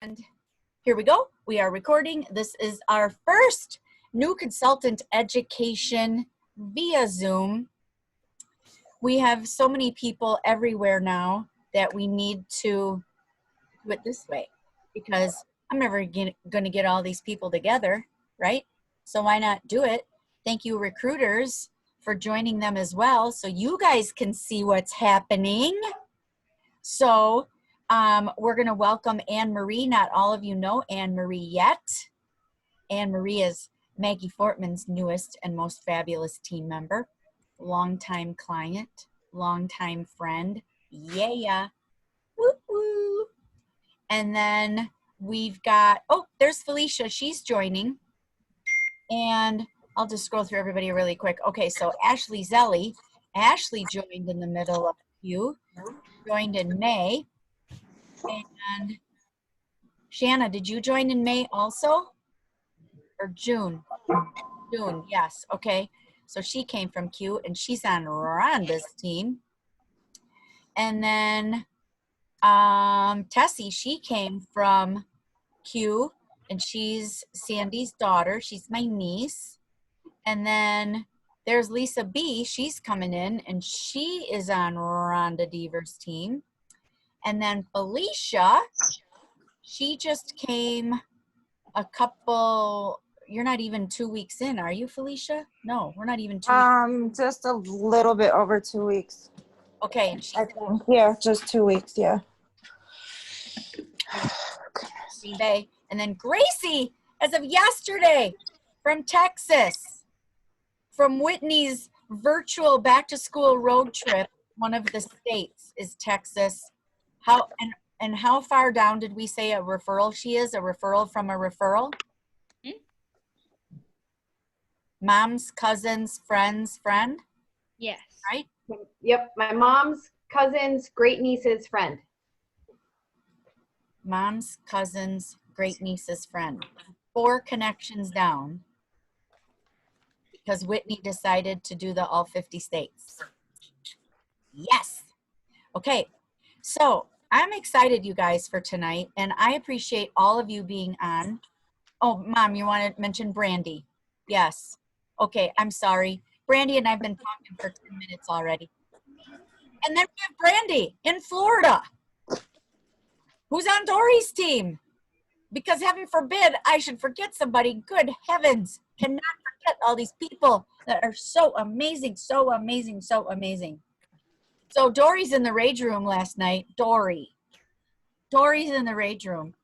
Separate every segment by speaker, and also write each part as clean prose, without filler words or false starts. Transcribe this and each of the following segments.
Speaker 1: And here we go. We are recording. This is our first new consultant education via Zoom. We have so many people everywhere now that we need to do it this way because I'm never going to get all these people together, right? So why not do it? Thank you, recruiters, for joining them as well so you guys can see what's happening. So we're going to welcome Anne Marie. Not all of you know Anne Marie yet. Anne Marie is Maggie Fortman's newest and most fabulous team member, longtime client, longtime friend. Yeah. Woo woo. And then we've got, oh, there's Felicia. She's joining. And I'll just scroll through everybody really quick. Okay, so Ashley Zelli. Ashley joined in the middle of you. Joined in May. And Shanna, did you join in May also? Or June? June, yes. Okay. So she came from Q and she's on Rhonda's team. And then Tessie, she came from Q and she's Sandy's daughter. She's my niece. And then there's Lisa B. She's coming in and she is on Rhonda Deaver's team. And then Felicia, she just came a couple, you're not even 2 weeks in, are you, Felicia? No, we're not even 2 weeks.
Speaker 2: Just a little bit over 2 weeks.
Speaker 1: Okay. And
Speaker 2: I think, yeah, just 2 weeks, yeah.
Speaker 1: Green Bay. And then Gracie, as of yesterday, from Texas, from Whitney's virtual back-to-school road trip, one of the states is Texas. How far down did we say a referral she is? A referral from a referral? Mom's cousin's friend's friend?
Speaker 3: Yes.
Speaker 1: Right?
Speaker 4: Yep, my mom's cousin's great niece's friend.
Speaker 1: Mom's cousin's great niece's friend. 4 connections down because Whitney decided to do the all 50 states. Yes. Okay. So I'm excited, you guys, for tonight, and I appreciate all of you being on. Oh, Mom, you want to mention Brandy? Yes. Okay, I'm sorry. Brandy and I've been talking for 10 minutes already. And then we have Brandy in Florida, who's on Dory's team. Because heaven forbid I should forget somebody. Good heavens, cannot forget all these people that are so amazing, so amazing, so amazing. So Dory's in the rage room last night. Dory's in the rage room.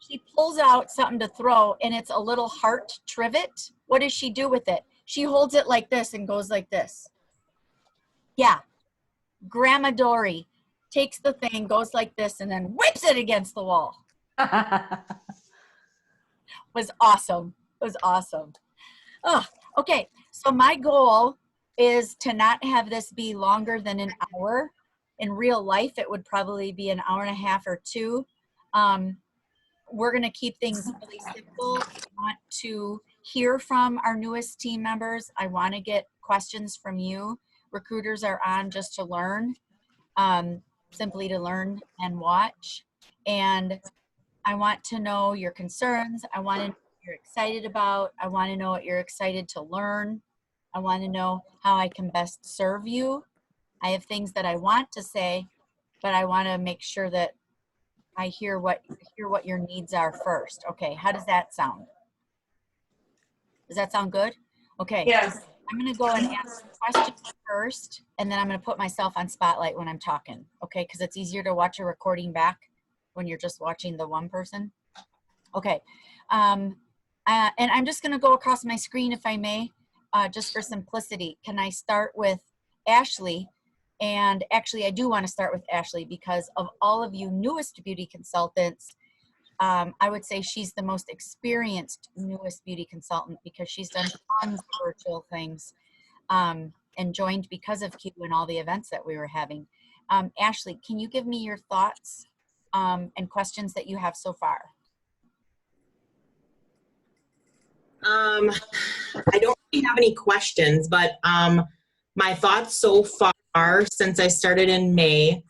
Speaker 1: She pulls out something to throw, and it's a little heart trivet. What does she do with it? She holds it like this and goes like this. Yeah. Grandma Dory takes the thing, goes like this, and then whips it against the wall. Was awesome. It was awesome. Oh, okay. So my goal is to not have this be longer than an hour. In real life, it would probably be an hour and a half or 2. We're going to keep things really simple. I want to hear from our newest team members. I want to get questions from you. Recruiters are on just to learn, simply to learn and watch. And I want to know your concerns. I want to know what you're excited about. I want to know what you're excited to learn. I want to know how I can best serve you. I have things that I want to say, but I want to make sure that I hear what your needs are first. Okay, how does that sound? Does that sound good? Okay.
Speaker 2: Yes.
Speaker 1: I'm going to go and ask questions first, and then I'm going to put myself on spotlight when I'm talking, okay? Because it's easier to watch a recording back when you're just watching the one person. Okay. And I'm just going to go across my screen, if I may, just for simplicity. Can I start with Ashley? And actually, I do want to start with Ashley because of all of you newest beauty consultants, I would say she's the most experienced newest beauty consultant because she's done tons of virtual things and joined because of Q and all the events that we were having. Ashley, can you give me your thoughts and questions that you have so far?
Speaker 5: I don't really have any questions, but my thoughts so far since I started in May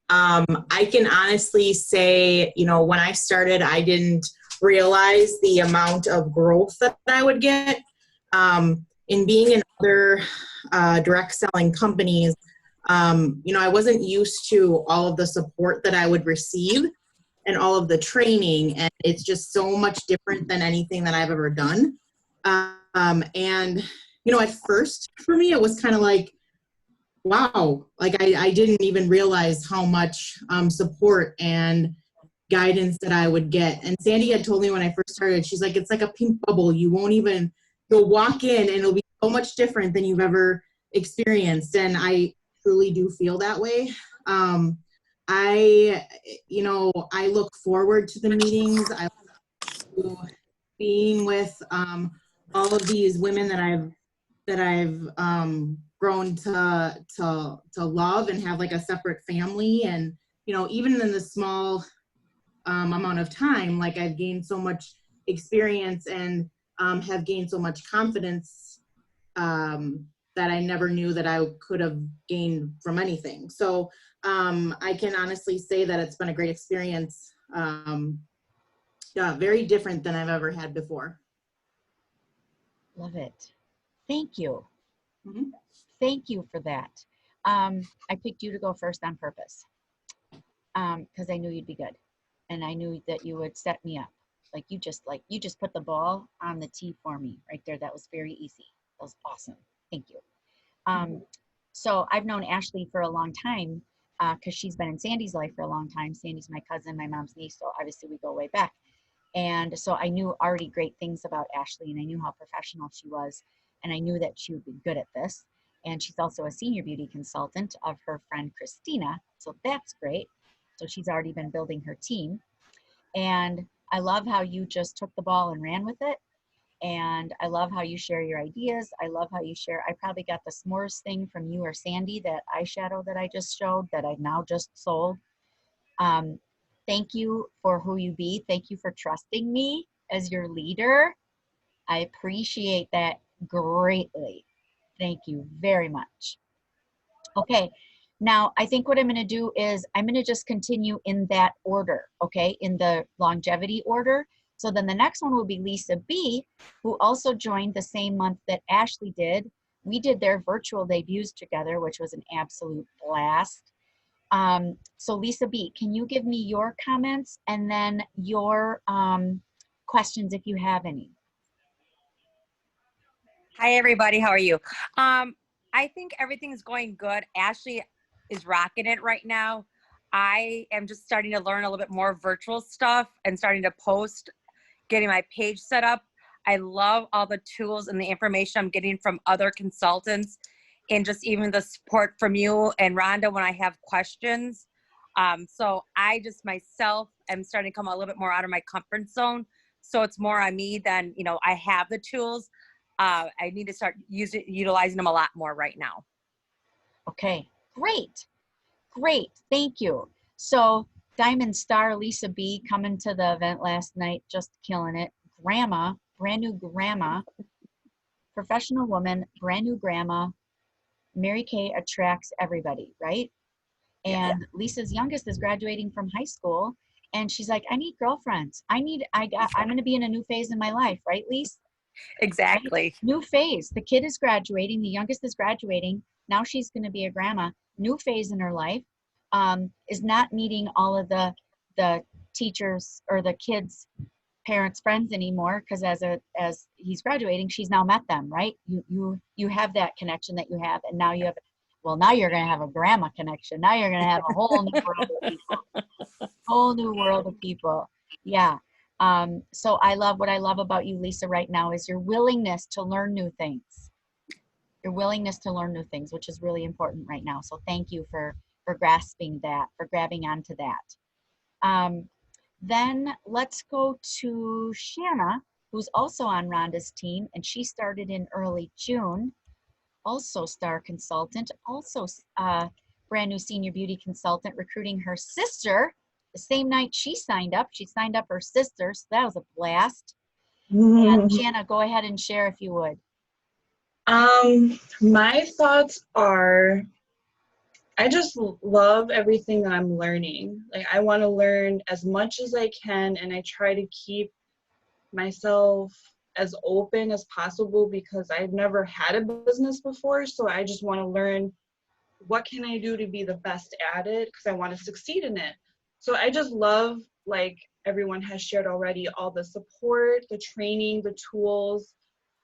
Speaker 5: I can honestly say, you know, when I started, I didn't realize the amount of growth that I would get. In being in other direct selling companies, you know, I wasn't used to all of the support that I would receive and all of the training, and it's just so much different than anything that I've ever done. And, you know, at first for me, it was kind of like, wow, like I didn't even realize how much support and guidance that I would get. And Sandy had told me when I first started, she's like, it's like a pink bubble. You won't even, you'll walk in and it'll be so much different than you've ever experienced. And I truly do feel that way. You know, I look forward to the meetings. I look to being with all of these women that I've grown to love and have like a separate family. And, you know, even in the small amount of time, like I've gained so much experience and have gained so much confidence that I never knew that I could have gained from anything. So I can honestly say that it's been a great experience. Yeah, very different than I've ever had before.
Speaker 1: Love it. Thank you.
Speaker 5: Mhm.
Speaker 1: Thank you for that. I picked you to go first on purpose because I knew you'd be good, and I knew that you would set me up. Like you just put the ball on the tee for me right there. That was very easy. That was awesome. Thank you. So I've known Ashley for a long time because she's been in Sandy's life for a long time. Sandy's my cousin, my mom's niece, so obviously we go way back. And so I knew already great things about Ashley, and I knew how professional she was, and I knew that she would be good at this. And she's also a senior beauty consultant of her friend Christina, so that's great. So she's already been building her team. And I love how you just took the ball and ran with it. And I love how you share your ideas. I love how you share. I probably got the s'mores thing from you or Sandy, that eyeshadow that I just showed that I've now just sold. Thank you for who you be. Thank you for trusting me as your leader. I appreciate that greatly. Thank you very much. Okay, now I think what I'm going to do is I'm going to just continue in that order, okay, in the longevity order. So then the next one will be Lisa B, who also joined the same month that Ashley did. We did their virtual debuts together, which was an absolute blast. So Lisa B, can you give me your comments and then your questions if you have any?
Speaker 3: Hi, everybody. How are you? I think everything's going good. Ashley is rocking it right now. I am just starting to learn a little bit more virtual stuff and starting to post, getting my page set up. I love all the tools and the information I'm getting from other consultants, and just even the support from you and Rhonda when I have questions. So I just myself am starting to come a little bit more out of my comfort zone. So it's more on me than, you know, I have the tools. I need to start utilizing them a lot more right now.
Speaker 1: Okay, great. Great, thank you. So Diamond Star Lisa B coming to the event last night, just killing it. Grandma, brand new grandma, professional woman, brand new grandma. Mary Kay attracts everybody, right? And Lisa's youngest is graduating from high school, and she's like, I need girlfriends. I'm going to be in a new phase in my life, right, Lisa?
Speaker 3: Exactly.
Speaker 1: Right? New phase. The kid is graduating. The youngest is graduating. Now she's going to be a grandma. New phase in her life. Is not meeting all of the teachers or the kids' parents' friends anymore, because as he's graduating, she's now met them, right? You have that connection that you have, and now you have. Well, now you're going to have a grandma connection. Now you're going to have a whole new world of people. Whole new world of people. Yeah. So what I love about you, Lisa, right now is your willingness to learn new things. Your willingness to learn new things, which is really important right now. So thank you for grasping that, for grabbing onto that. Then let's go to Shanna, who's also on Rhonda's team, and she started in early June. Also star consultant, also brand new senior beauty consultant, recruiting her sister the same night she signed up. She signed up her sister, so that was a blast. And Shanna, go ahead and share if you would.
Speaker 6: My thoughts are I just love everything that I'm learning. Like, I want to learn as much as I can, and I try to keep myself as open as possible because I've never had a business before. So I just want to learn what can I do to be the best at it because I want to succeed in it. So I just love, like everyone has shared already, all the support, the training, the tools.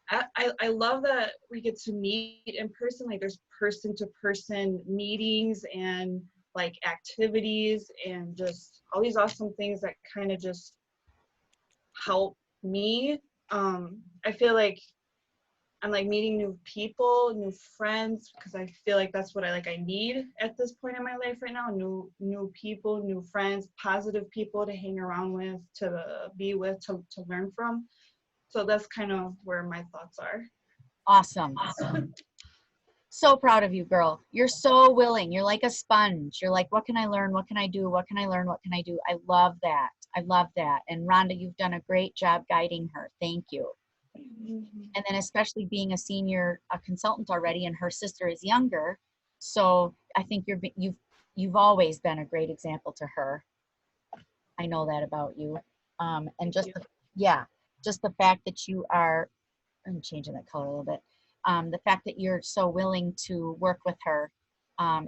Speaker 6: I love that we get to meet in person. Like, there's person to person meetings and like activities and just all these awesome things that kind of just help me. I feel like I'm like meeting new people, new friends, because I feel like that's what I need at this point in my life right now. New people, new friends, positive people to hang around with, to be with, to learn from. So that's kind of where my thoughts are.
Speaker 1: Awesome. So proud of you, girl. You're so willing. You're like a sponge. You're like, what can I learn? What can I do? What can I learn? What can I do? I love that. I love that. And Rhonda, you've done a great job guiding her. Thank you. And then especially being a senior consultant already, and her sister is younger. So I think you've always been a great example to her. I know that about you. And just just the fact that you are, I'm changing that color a little bit. The fact that you're so willing to work with her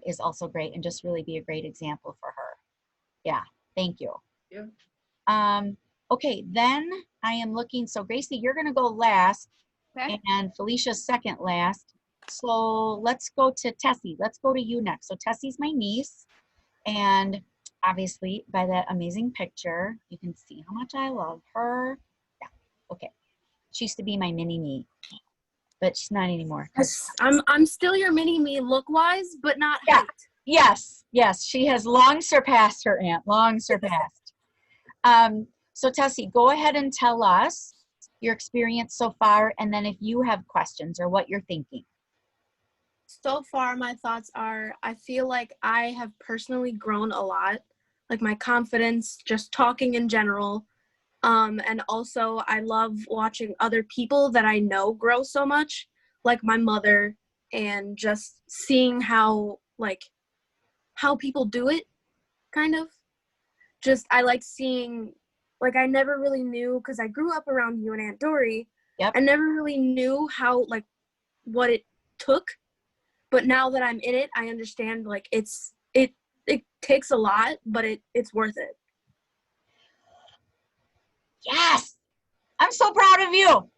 Speaker 1: is also great, and just really be a great example for her. Yeah, thank you.
Speaker 6: Yeah.
Speaker 1: Okay, then I am looking, so Gracie, you're gonna go last,
Speaker 7: Okay.
Speaker 1: and Felicia's second last. So let's go to Tessie. Let's go to you next. So Tessie's my niece, and obviously by that amazing picture, you can see how much I love her. Yeah, okay. She used to be my mini me, but she's not anymore.
Speaker 7: I'm still your mini me look wise, but not
Speaker 1: Yeah.
Speaker 7: height.
Speaker 1: Yes, she has long surpassed her aunt, long surpassed. So Tessie, go ahead and tell us your experience so far, and then if you have questions or what you're thinking.
Speaker 7: So far, my thoughts are, I feel like I have personally grown a lot, like my confidence, just talking in general. And also I love watching other people that I know grow so much, like my mother, and just seeing how people do it, kind of. Just, I like seeing, like, I never really knew, because I grew up around you and Aunt Dory.
Speaker 1: Yep.
Speaker 7: I never really knew how, like, what it took. But now that I'm in it, I understand, like, it takes a lot, but it's worth it.
Speaker 1: Yes, I'm so proud of you.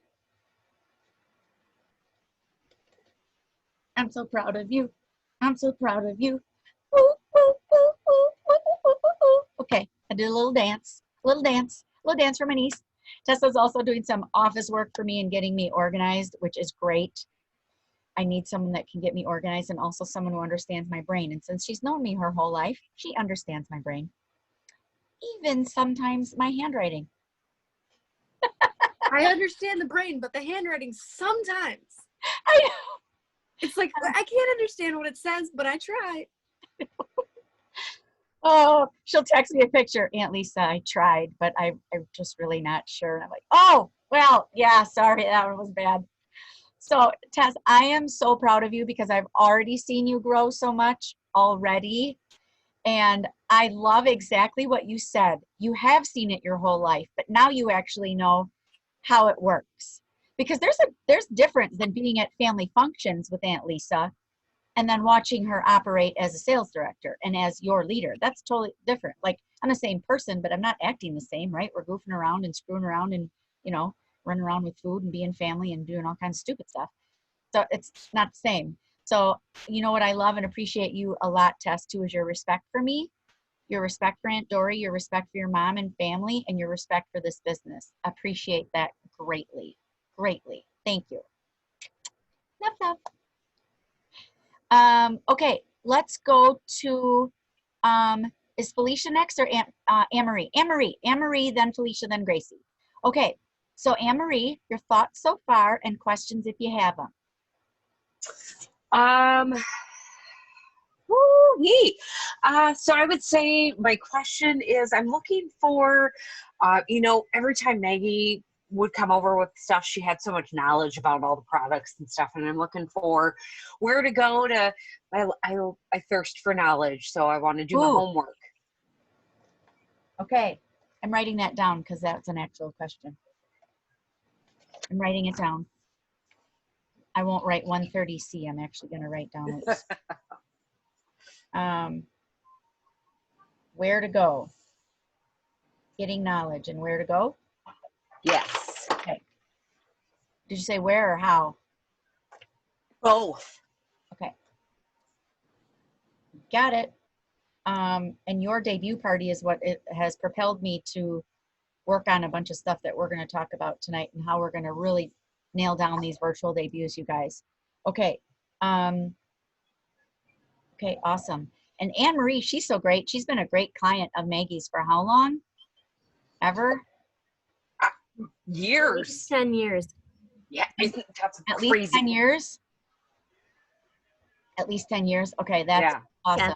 Speaker 1: I'm so proud of you. I'm so proud of you. Ooh, ooh, ooh, ooh, ooh, ooh, ooh, ooh. Okay, I did a little dance for my niece. Tessa's also doing some office work for me and getting me organized, which is great. I need someone that can get me organized, and also someone who understands my brain. And since she's known me her whole life, she understands my brain. Even sometimes my handwriting.
Speaker 7: I understand the brain, but the handwriting sometimes.
Speaker 1: I know.
Speaker 7: It's like, I can't understand what it says, but I try.
Speaker 1: Oh, she'll text me a picture. Aunt Lisa, I tried, but I'm just really not sure. And I'm like, oh, well, yeah, sorry, that one was bad. So, Tess, I am so proud of you because I've already seen you grow so much already. And I love exactly what you said. You have seen it your whole life, but now you actually know how it works. Because there's difference than being at family functions with Aunt Lisa and then watching her operate as a sales director and as your leader. That's totally different. Like, I'm the same person, but I'm not acting the same, right? We're goofing around and screwing around and, running around with food and being family and doing all kinds of stupid stuff. So it's not the same. So, you know what I love and appreciate you a lot, Tess, too, is your respect for me, your respect for Aunt Dory, your respect for your mom and family, and your respect for this business. Appreciate that greatly. Greatly. Thank you. Love. Okay, let's go to, is Felicia next or Anne-Marie? Anne-Marie, then Felicia, then Gracie. Okay, so Anne-Marie, your thoughts so far and questions if you have them.
Speaker 3: So I would say my question is, I'm looking for, every time Maggie
Speaker 8: would come over with stuff. She had so much knowledge about all the products and stuff, and I'm looking for where to go to. I thirst for knowledge, so I want to do my
Speaker 1: Ooh.
Speaker 8: homework.
Speaker 1: Okay, I'm writing that down because that's an actual question. I'm writing it down. I won't write 130C. I'm actually going to write down where to go. Getting knowledge and where to go.
Speaker 8: Yes.
Speaker 1: Okay. Did you say where or how?
Speaker 8: Both.
Speaker 1: Okay. Got it. And your debut party is what it has propelled me to work on a bunch of stuff that we're going to talk about tonight and how we're going to really nail down these virtual debuts, you guys. Okay. Okay, awesome. And Anne Marie, she's so great. She's been a great client of Maggie's for how long? Ever?
Speaker 8: Years.
Speaker 7: 10 years.
Speaker 8: Yeah, that's
Speaker 1: At
Speaker 8: crazy.
Speaker 1: least 10 years? At least 10 years? Okay, that's awesome.
Speaker 7: Yeah.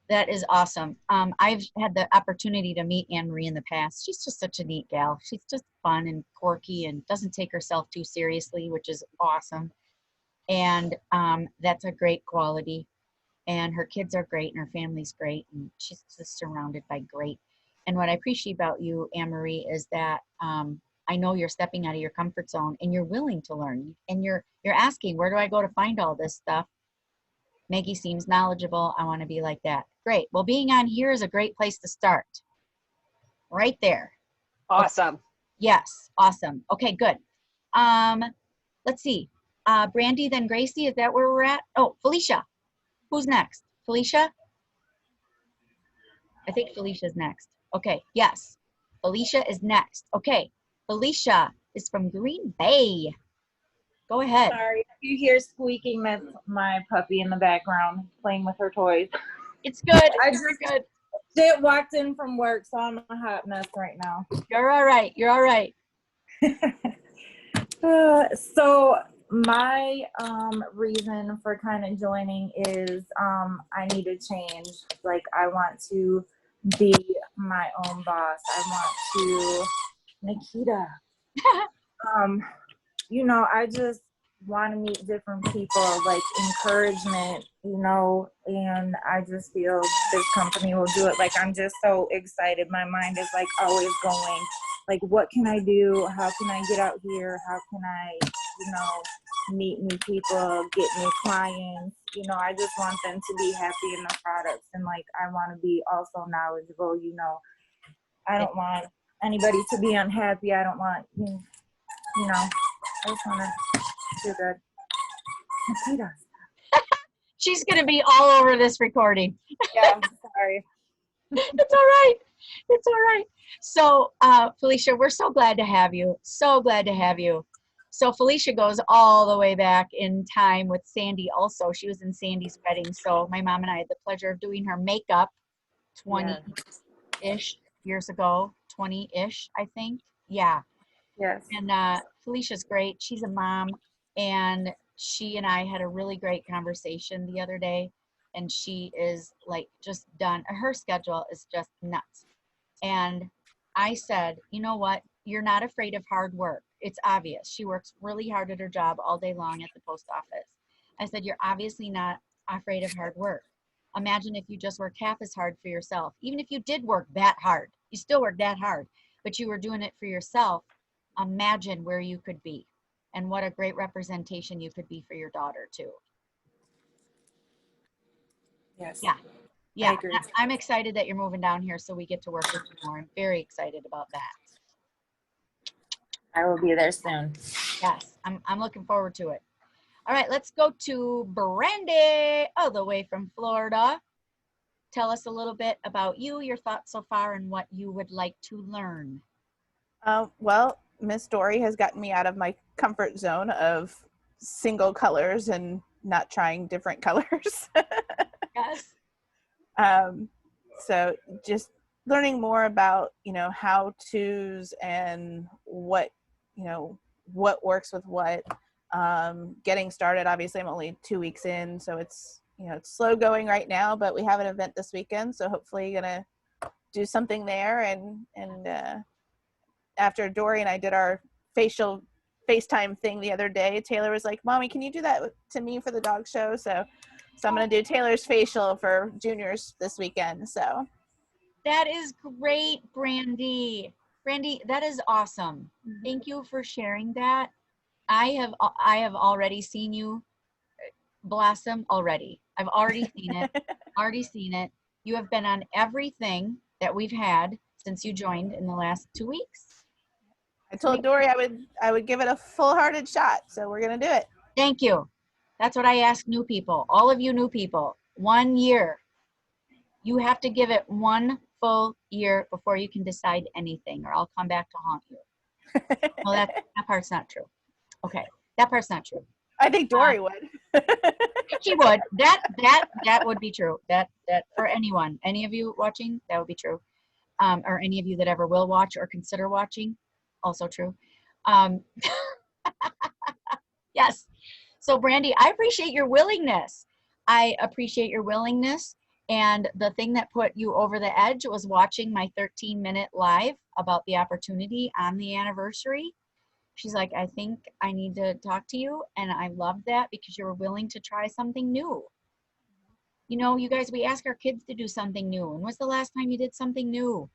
Speaker 1: That is awesome. I've had the opportunity to meet Anne Marie in the past. She's just such a neat gal. She's just fun and quirky and doesn't take herself too seriously, which is awesome. And that's a great quality. And her kids are great and her family's great. And she's just surrounded by great. And what I appreciate about you, Anne Marie, is that I know you're stepping out of your comfort zone and you're willing to learn. And you're asking, where do I go to find all this stuff? Maggie seems knowledgeable. I want to be like that. Great. Well, being on here is a great place to start. Right there.
Speaker 8: Awesome.
Speaker 1: Yes. Awesome. Okay, good. Let's see. Brandy, then Gracie. Is that where we're at? Oh, Felicia. Who's next? Felicia? I think Felicia's next. Okay. Yes. Felicia is next. Okay. Felicia is from Green Bay. Go ahead.
Speaker 2: Sorry, if you hear squeaking, that's my puppy in the background playing with her toys.
Speaker 1: It's good.
Speaker 2: I
Speaker 1: It's
Speaker 2: just
Speaker 1: good.
Speaker 2: walked in from work, so I'm a hot mess right now.
Speaker 1: You're all right. You're all right.
Speaker 2: So my reason for kind of joining is I need to change. Like, I want to be my own boss. I want to, Nikita. You know, I just want to meet different people, like encouragement, you know, and I just feel this company will do it. Like, I'm just so excited. My mind is like always going, like, what can I do? How can I get out here? How can I, you know, meet new people, get new clients? You know, I just want them to be happy in the products. And like, I want to be also knowledgeable, you know. I don't want anybody to be unhappy. I don't want, you know, I just want to do good. Nikita.
Speaker 1: She's going to be all over this recording.
Speaker 2: Yeah, I'm sorry.
Speaker 1: It's all right. It's all right. So, Felicia, we're so glad to have you. So glad to have you. So So goes all the way back in time with Sandy also. She was in Sandy's wedding. So my mom and I had the pleasure of doing her makeup 20-ish years ago. 20-ish, I think. Yeah.
Speaker 2: Yes.
Speaker 1: And Felicia's great. She's a mom, and she and I had a really great conversation the other day, and she is like just done. Her schedule is just nuts. And I said, you know what? You're not afraid of hard work. It's obvious. She works really hard at her job all day long at the post office. I said, you're obviously not afraid of hard work. Imagine if you just worked half as hard for yourself. Even if you did work that hard, you still worked that hard, but you were doing it for yourself. Imagine where you could be and what a great representation you could be for your daughter too.
Speaker 2: Yes.
Speaker 1: Yeah. Yeah.
Speaker 2: I agree.
Speaker 1: I'm excited that you're moving down here so we get to work with you more. I'm very excited about that.
Speaker 2: I will be there soon.
Speaker 1: Yes. I'm looking forward to it. All right, let's go to Brandy all the way from Florida. Tell us a little bit about you, your thoughts so far, and what you would like to learn.
Speaker 9: Well, Miss Dory has gotten me out of my comfort zone of single colors and not trying different colors.
Speaker 1: Yes.
Speaker 9: So just learning more about, you know, how-tos and what, you know, what works with what. Getting started, obviously I'm only 2 weeks in, so it's, you know, it's slow going right now, but we have an event this weekend, so hopefully gonna do something there and after Dory and I did our FaceTime thing the other day, Taylor was like, Mommy, can you do that to me for the dog show? So I'm going to do Taylor's facial for juniors this weekend. So
Speaker 1: That is great, Brandy. Brandy, that is awesome. Thank you for sharing that. I have already seen you blossom already. I've already seen it. Already seen it. You have been on everything that we've had since you joined in the last 2 weeks.
Speaker 9: I told Dory I would give it a full-hearted shot. So we're going to do it.
Speaker 1: Thank you. That's what I ask new people. All of you new people, 1 year. You have to give it 1 full year before you can decide anything, or I'll come back to haunt you. Well, that part's not true. Okay, that part's not true.
Speaker 9: I think Dory would.
Speaker 1: She would. That would be true. That for anyone, any of you watching, that would be true. Or any of you that ever will watch or consider watching, also true. Yes. So Brandy, I appreciate your willingness. I appreciate your willingness. And the thing that put you over the edge was watching my 13-minute live about the opportunity on the anniversary. She's like, I think I need to talk to you. And I loved that because you were willing to try something new. You know, you guys, we ask our kids to do something new. And when's the last time you did something new?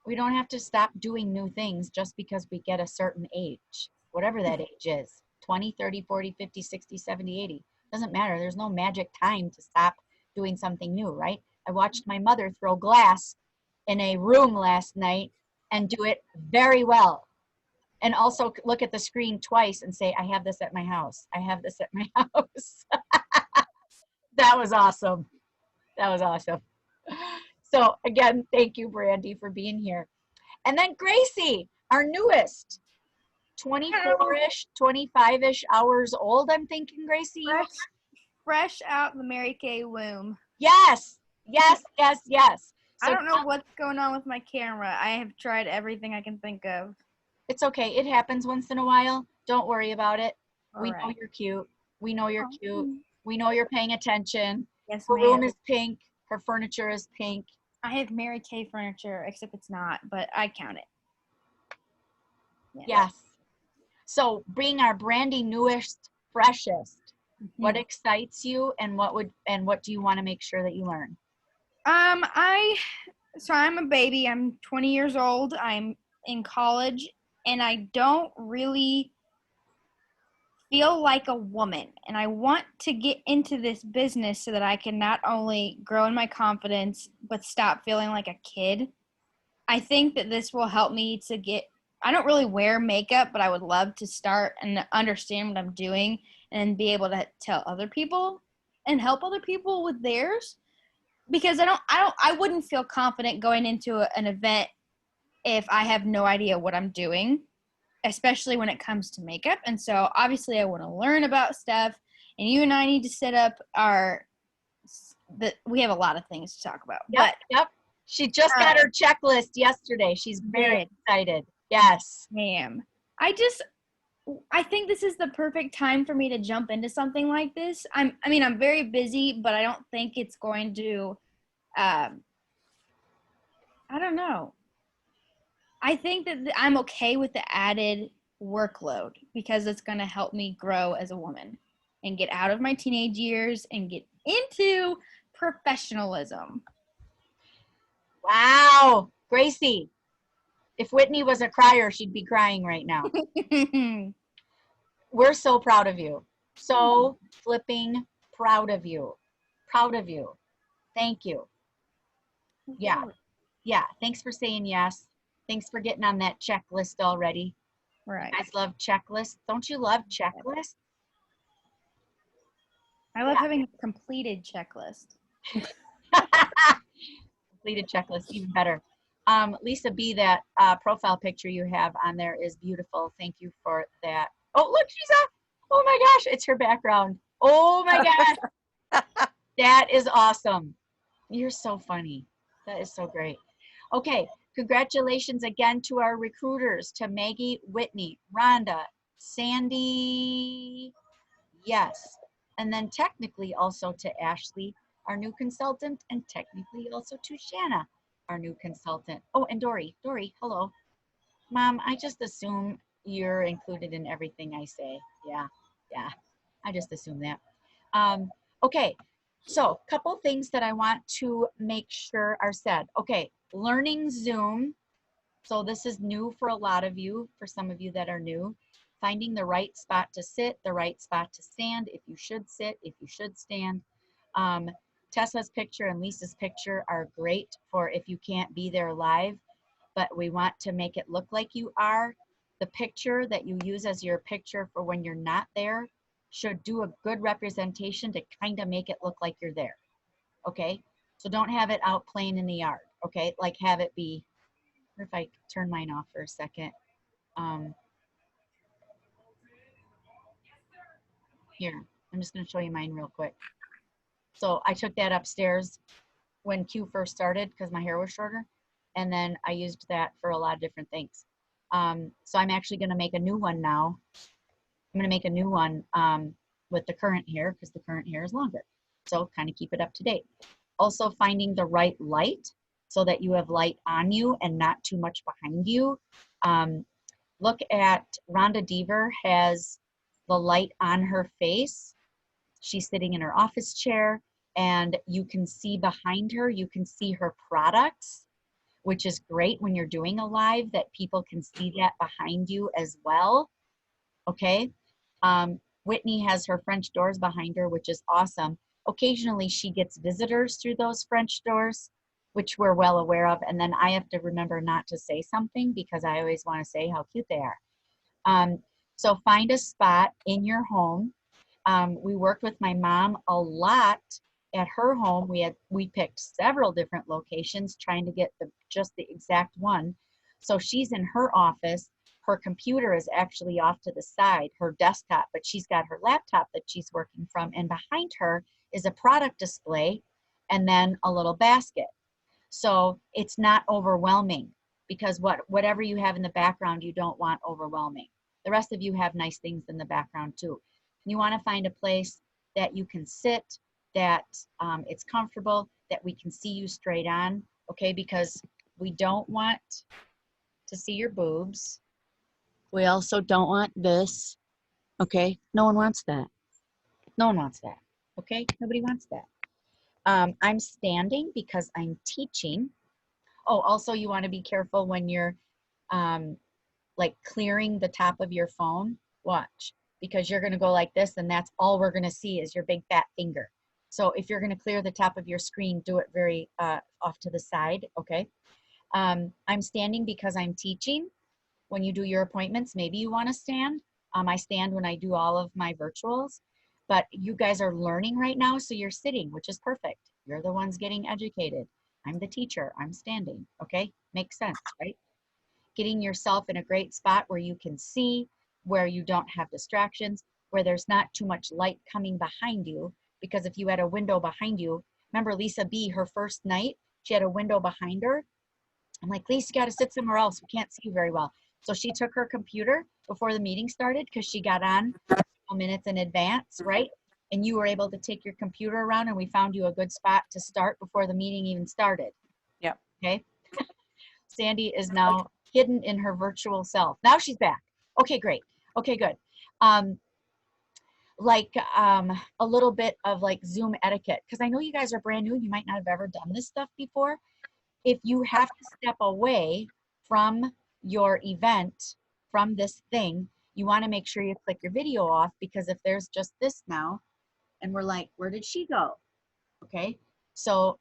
Speaker 1: We don't have to stop doing new things just because we get a certain age, whatever that age is, 20, 30, 40, 50, 60, 70, 80. Doesn't matter. There's no magic time to stop doing something new, right? I watched my mother throw glass in a room last night and do it very well. And also look at the screen twice and say, I have this at my house. I have this at my house. That was awesome. That was awesome. So again, thank you, Brandy, for being here. And then Gracie, our newest, 24-ish, 25-ish hours old, I'm thinking, Gracie.
Speaker 10: Fresh out the Mary Kay womb.
Speaker 1: Yes, yes, yes, yes. So
Speaker 10: I don't know what's going on with my camera. I have tried everything I can think of.
Speaker 1: It's okay. It happens once in a while. Don't worry about it. We know you're cute. We know you're cute. We know you're paying attention.
Speaker 10: Yes,
Speaker 1: her
Speaker 10: ma'am.
Speaker 1: room is pink. Her furniture is pink.
Speaker 10: I have Mary Kay furniture, except it's not, but I count it.
Speaker 1: Yeah. Yes. So being our Brandy newest, freshest, what excites you and what do you want to make sure that you learn?
Speaker 10: I'm a baby. I'm 20 years old. I'm in college, and I don't really feel like a woman. And I want to get into this business so that I can not only grow in my confidence, but stop feeling like a kid. I think that this will help me to I don't really wear makeup, but I would love to start and understand what I'm doing and be able to tell other people and help other people with theirs. Because I wouldn't feel confident going into an event if I have no idea what I'm doing, especially when it comes to makeup. And so obviously I want to learn about stuff, and you and I need to set up we have a lot of things to talk about.
Speaker 1: Yep. She just got her checklist yesterday. She's very excited. Yes.
Speaker 10: Ma'am. I think this is the perfect time for me to jump into something like this. I'm very busy, but I don't think it's going to, I don't know. I think that I'm okay with the added workload because it's going to help me grow as a woman and get out of my teenage years and get into professionalism.
Speaker 1: Wow. Gracie, if Whitney was a crier, she'd be crying right now. We're so proud of you. So flipping proud of you. Proud of you. Thank you. Yeah. Yeah. Thanks for saying yes. Thanks for getting on that checklist already.
Speaker 10: Right.
Speaker 1: You guys love checklists. Don't you love checklists?
Speaker 10: I love having a completed checklist.
Speaker 1: Completed checklist, even better. Lisa B, that profile picture you have on there is beautiful. Thank you for that. Oh, look, she's up. Oh my gosh, it's her background. Oh my gosh. That is awesome. You're so funny. That is so great. Okay, congratulations again to our recruiters, to Maggie, Whitney, Rhonda, Sandy, yes. And then technically also to Ashley, our new consultant, and technically also to Shanna, our new consultant. Oh, and Dory. Dory, hello. Mom, I just assume you're included in everything I say. Yeah, yeah. I just assume that. Okay, so couple things that I want to make sure are said. Okay, learning Zoom. So this is new for a lot of you, for some of you that are new. Finding the right spot to sit, the right spot to stand, if you should sit, if you should stand. Tessa's picture and Lisa's picture are great for if you can't be there live, but we want to make it look like you are. The picture that you use as your picture for when you're not there should do a good representation to kind of make it look like you're there, okay? So don't have it out playing in the yard, okay? Like have it be, or if I turn mine off for a second. Here, I'm just gonna show you mine real quick. So I took that upstairs when Q first started because my hair was shorter. And then I used that for a lot of different things. So I'm actually gonna make a new one now. I'm gonna make a new one with the current hair because the current hair is longer. So kind of keep it up to date. Also finding the right light so that you have light on you and not too much behind you. Look at Rhonda Deaver has the light on her face. She's sitting in her office chair and you can see behind her, you can see her products, which is great when you're doing a live that people can see that behind you as well. Okay. Whitney has her French doors behind her, which is awesome. Occasionally she gets visitors through those French doors, which we're well aware of. And then I have to remember not to say something because I always want to say how cute they are. So find a spot in your home. We worked with my mom a lot at her home. We picked several different locations trying to get just the exact one. So she's in her office. Her computer is actually off to the side, her desktop, but she's got her laptop that she's working from. And behind her is a product display and then a little basket. So it's not overwhelming because whatever you have in the background, you don't want overwhelming. The rest of you have nice things in the background too. You want to find a place that you can sit, that it's comfortable, that we can see you straight on, okay? Because we don't want to see your boobs. We also don't want this, okay? No one wants that. No one wants that, okay? Nobody wants that. I'm standing because I'm teaching. Oh, also you want to be careful when you're like clearing the top of your phone. Watch, because you're going to go like this and that's all we're going to see is your big fat finger. So if you're going to clear the top of your screen, do it very off to the side, okay? I'm standing because I'm teaching. When you do your appointments, maybe you want to stand. I stand when I do all of my virtuals, but you guys are learning right now, so you're sitting, which is perfect. You're the ones getting educated. I'm the teacher, I'm standing, okay? Makes sense, right? Getting yourself in a great spot where you can see, where you don't have distractions, where there's not too much light coming behind you, because if you had a window behind you, remember Lisa B, her first night, she had a window behind her. I'm like, Lisa, you got to sit somewhere else. We can't see you very well. So she took her computer before the meeting started because she got on a couple minutes in advance, right? And you were able to take your computer around and we found you a good spot to start before the meeting even started.
Speaker 9: Yep.
Speaker 1: Okay. Sandy is now hidden in her virtual self. Now she's back. Okay, great. Okay, good. A little bit of like Zoom etiquette, because I know you guys are brand new. You might not have ever done this stuff before. If you have to step away from your event, from this thing, you want to make sure you click your video off, because if there's just this now and we're like, where did she go? Okay, so,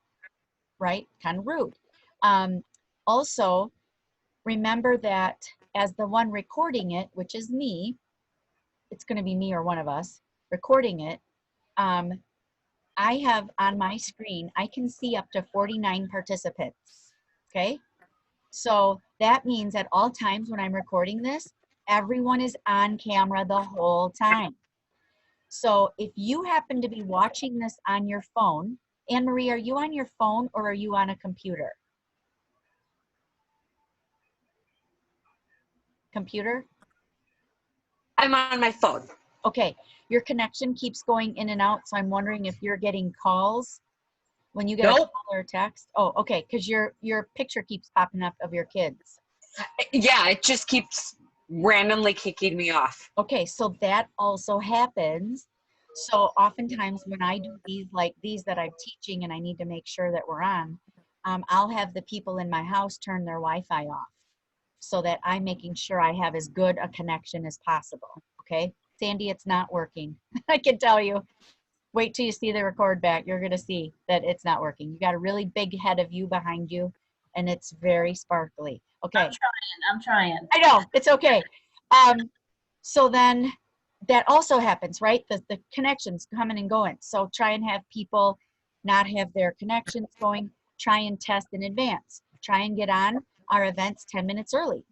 Speaker 1: right, kind of rude. Also, remember that as the one recording it, which is me, it's going to be me or one of us recording it, I have on my screen, I can see up to 49 participants, okay? So that means at all times when I'm recording this, everyone is on camera the whole time. So if you happen to be watching this on your phone, Anne-Marie, are you on your phone or are you on a computer? Computer?
Speaker 8: I'm on my phone.
Speaker 1: Okay, your connection keeps going in and out, so I'm wondering if you're getting calls when you get a call or a text. Oh, okay, because your picture keeps popping up of your kids.
Speaker 8: Yeah, it just keeps randomly kicking me off.
Speaker 1: Okay, so that also happens. So oftentimes when I do these like these that I'm teaching and I need to make sure that we're on, I'll have the people in my house turn their Wi-Fi off so that I'm making sure I have as good a connection as possible. Okay, Sandy, it's not working. I can tell you. Wait till you see the record back. You're going to see that it's not working. You got a really big head of you behind you, and it's very sparkly. Okay.
Speaker 11: I'm trying.
Speaker 1: I know. It's okay. So then that also happens, right? The connections coming and going. So try and have people not have their connections going. Try and test in advance. Try and get on our events 10 minutes early.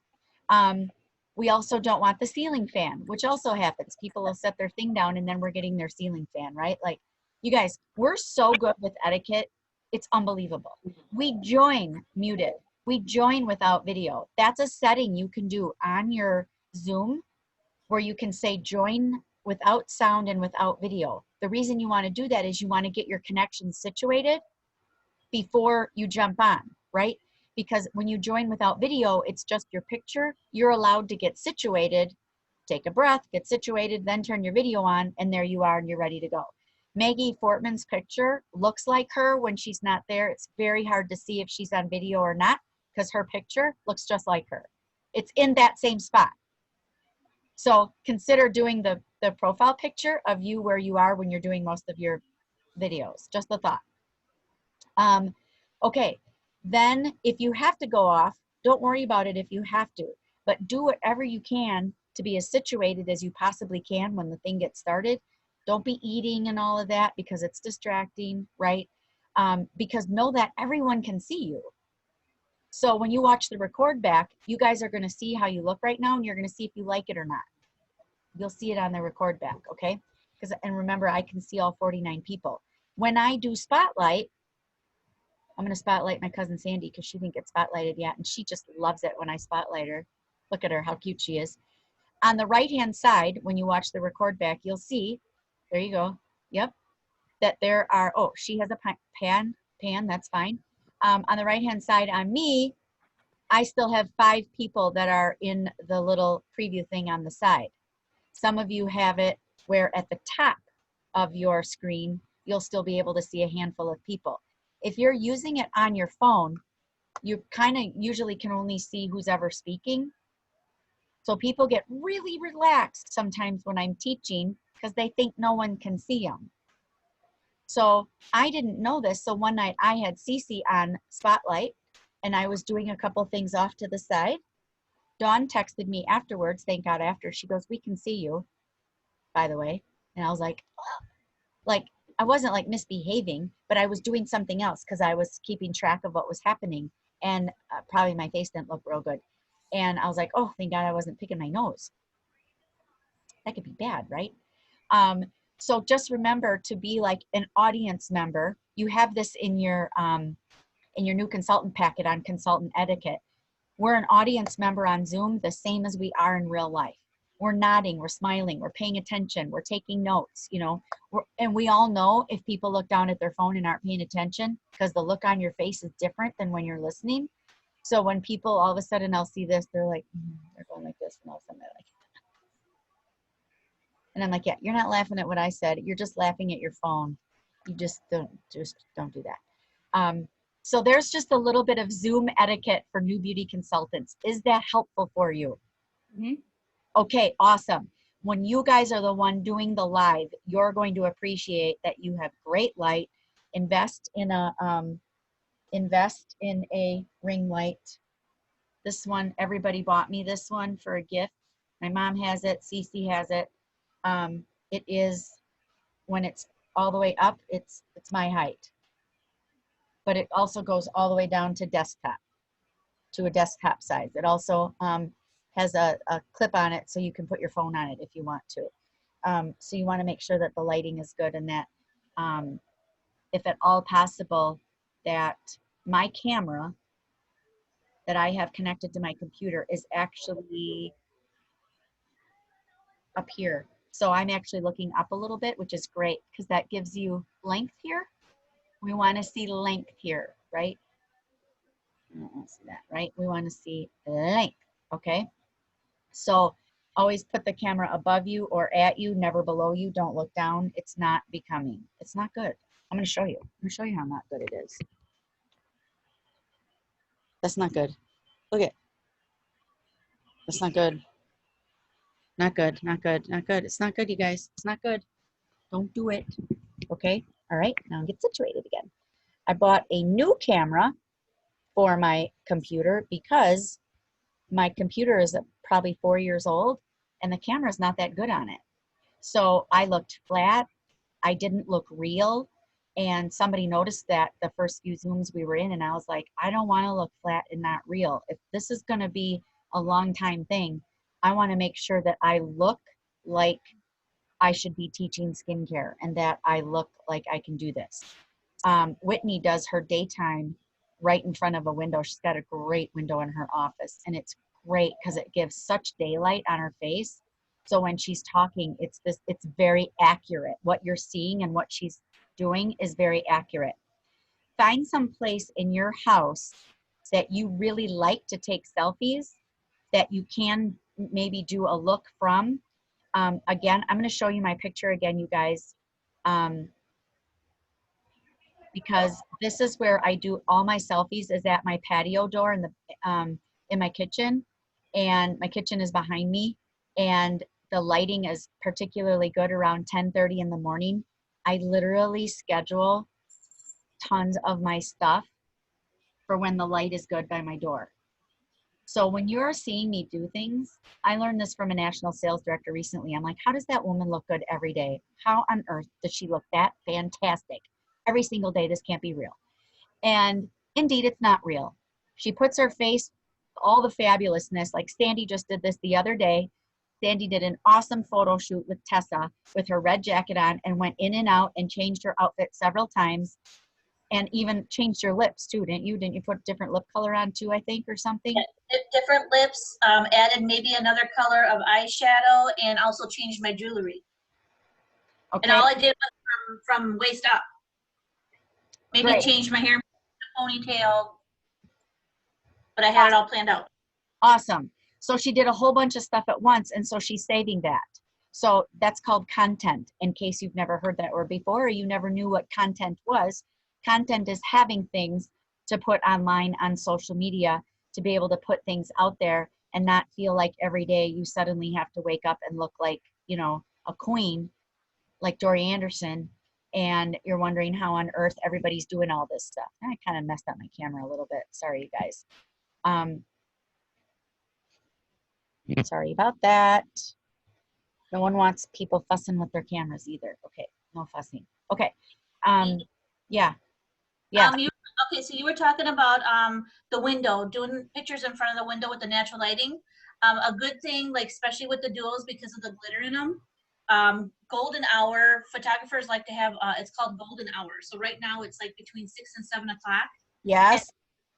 Speaker 1: We also don't want the ceiling fan, which also happens. People will set their thing down and then we're getting their ceiling fan, right? Like, you guys, we're so good with etiquette. It's unbelievable. We join muted. We join without video. That's a setting you can do on your Zoom where you can say join without sound and without video. The reason you want to do that is you want to get your connections situated before you jump on, right? Because when you join without video, it's just your picture. You're allowed to get situated, take a breath, get situated, then turn your video on, and there you are and you're ready to go. Maggie Fortman's picture looks like her when she's not there. It's very hard to see if she's on video or not because her picture looks just like her. It's in that same spot. So consider doing the profile picture of you where you are when you're doing most of your videos. Just a thought. Okay, then if you have to go off, don't worry about it if you have to, but do whatever you can to be as situated as you possibly can when the thing gets started. Don't be eating and all of that because it's distracting, right? Because know that everyone can see you. So when you watch the record back, you guys are going to see how you look right now and you're going to see if you like it or not. You'll see it on the record back, okay? And remember, I can see all 49 people. When I do spotlight, I'm going to spotlight my cousin Sandy because she didn't get spotlighted yet, and she just loves it when I spotlight her. Look at her, how cute she is. On the right-hand side, when you watch the record back, you'll see, there you go, yep, that there are, oh, she has a pan, that's fine. On the right-hand side, on me, I still have 5 people that are in the little preview thing on the side. Some of you have it where at the top of your screen, you'll still be able to see a handful of people. If you're using it on your phone, you kind of usually can only see who's ever speaking. So people get really relaxed sometimes when I'm teaching because they think no one can see them. So I didn't know this. So one night I had Cece on Spotlight and I was doing a couple things off to the side. Dawn texted me afterwards, thank God after, she goes, we can see you, by the way. And I was like, oh. Like, I wasn't like misbehaving, but I was doing something else because I was keeping track of what was happening. And probably my face didn't look real good. And I was like, oh, thank God I wasn't picking my nose. That could be bad, right? So just remember to be like an audience member. You have this in your new consultant packet on consultant etiquette. We're an audience member on Zoom the same as we are in real life. We're nodding, we're smiling, we're paying attention, we're taking notes, you know, and we all know if people look down at their phone and aren't paying attention because the look on your face is different than when you're listening. So when people all of a sudden I'll see this, they're like, they're going like this, and all of a sudden they're like, and I'm like, yeah, you're not laughing at what I said. You're just laughing at your phone. You just don't do that. So there's just a little bit of Zoom etiquette for new beauty consultants. Is that helpful for you?
Speaker 10: Mm-hmm.
Speaker 1: Okay, awesome. When you guys are the one doing the live, you're going to appreciate that you have great light. Invest in a ring light. This one, everybody bought me this one for a gift. My mom has it. Cece has it. It is, when it's all the way up, it's my height. But it also goes all the way down to a desktop size. It also has a clip on it so you can put your phone on it if you want to. So you want to make sure that the lighting is good and that if at all possible that my camera that I have connected to my computer is actually up here. So I'm actually looking up a little bit, which is great because that gives you length here. We want to see length here, right? I don't want to see that, right? We want to see length, okay? So always put the camera above you or at you, never below you. Don't look down. It's not becoming. It's not good. I'm going to show you. I'm going to show you how not good it is. That's not good. Look at. That's not good. Not good. Not good. Not good. It's not good, you guys. It's not good. Don't do it. Okay? All right. Now get situated again. I bought a new camera for my computer because my computer is probably 4 years old and the camera is not that good on it. So I looked flat. I didn't look real. And somebody noticed that the first few Zooms we were in, and I was like, I don't want to look flat and not real. If this is going to be a long time thing, I want to make sure that I look like I should be teaching skincare and that I look like I can do this. Whitney does her daytime right in front of a window. She's got a great window in her office, and it's great because it gives such daylight on her face. So when she's talking, it's very accurate. What you're seeing and what she's doing is very accurate. Find some place in your house that you really like to take selfies that you can maybe do a look from. Again, I'm going to show you my picture again, you guys, because this is where I do all my selfies, is at my patio door in my kitchen, and my kitchen is behind me, and the lighting is particularly good around 10:30 in the morning. I literally schedule tons of my stuff for when the light is good by my door. So when you're seeing me do things, I learned this from a national sales director recently. I'm like, how does that woman look good every day? How on earth does she look that fantastic every single day? This can't be real. And indeed, it's not real. She puts her face, all the fabulousness, like Sandy just did this the other day. Sandy did an awesome photo shoot with Tessa with her red jacket on and went in and out and changed her outfit several times. And even changed your lips too, didn't you? Didn't you put different lip color on too, I think, or something?
Speaker 11: Yeah, different lips, added maybe another color of eyeshadow, and also changed my jewelry.
Speaker 1: Okay.
Speaker 11: And all I did was from waist up. Maybe
Speaker 1: Great.
Speaker 11: changed my hair, ponytail, but I had it all planned out.
Speaker 1: Awesome. So she did a whole bunch of stuff at once, and so she's saving that. So that's called content, in case you've never heard that word before or you never knew what content was. Content is having things to put online on social media to be able to put things out there and not feel like every day you suddenly have to wake up and look like, you know, a queen like Dory Anderson, and you're wondering how on earth everybody's doing all this stuff. I kind of messed up my camera a little bit. Sorry, you guys. Sorry about that. No one wants people fussing with their cameras either. Okay, no fussing. Okay. Yeah. Yeah.
Speaker 11: Okay, so you were talking about the window, doing pictures in front of the window with the natural lighting. A good thing, like especially with the duos because of the glitter in them. Golden hour, photographers like to have, it's called golden hour. So right now it's like between 6 and 7 o'clock.
Speaker 1: Yes.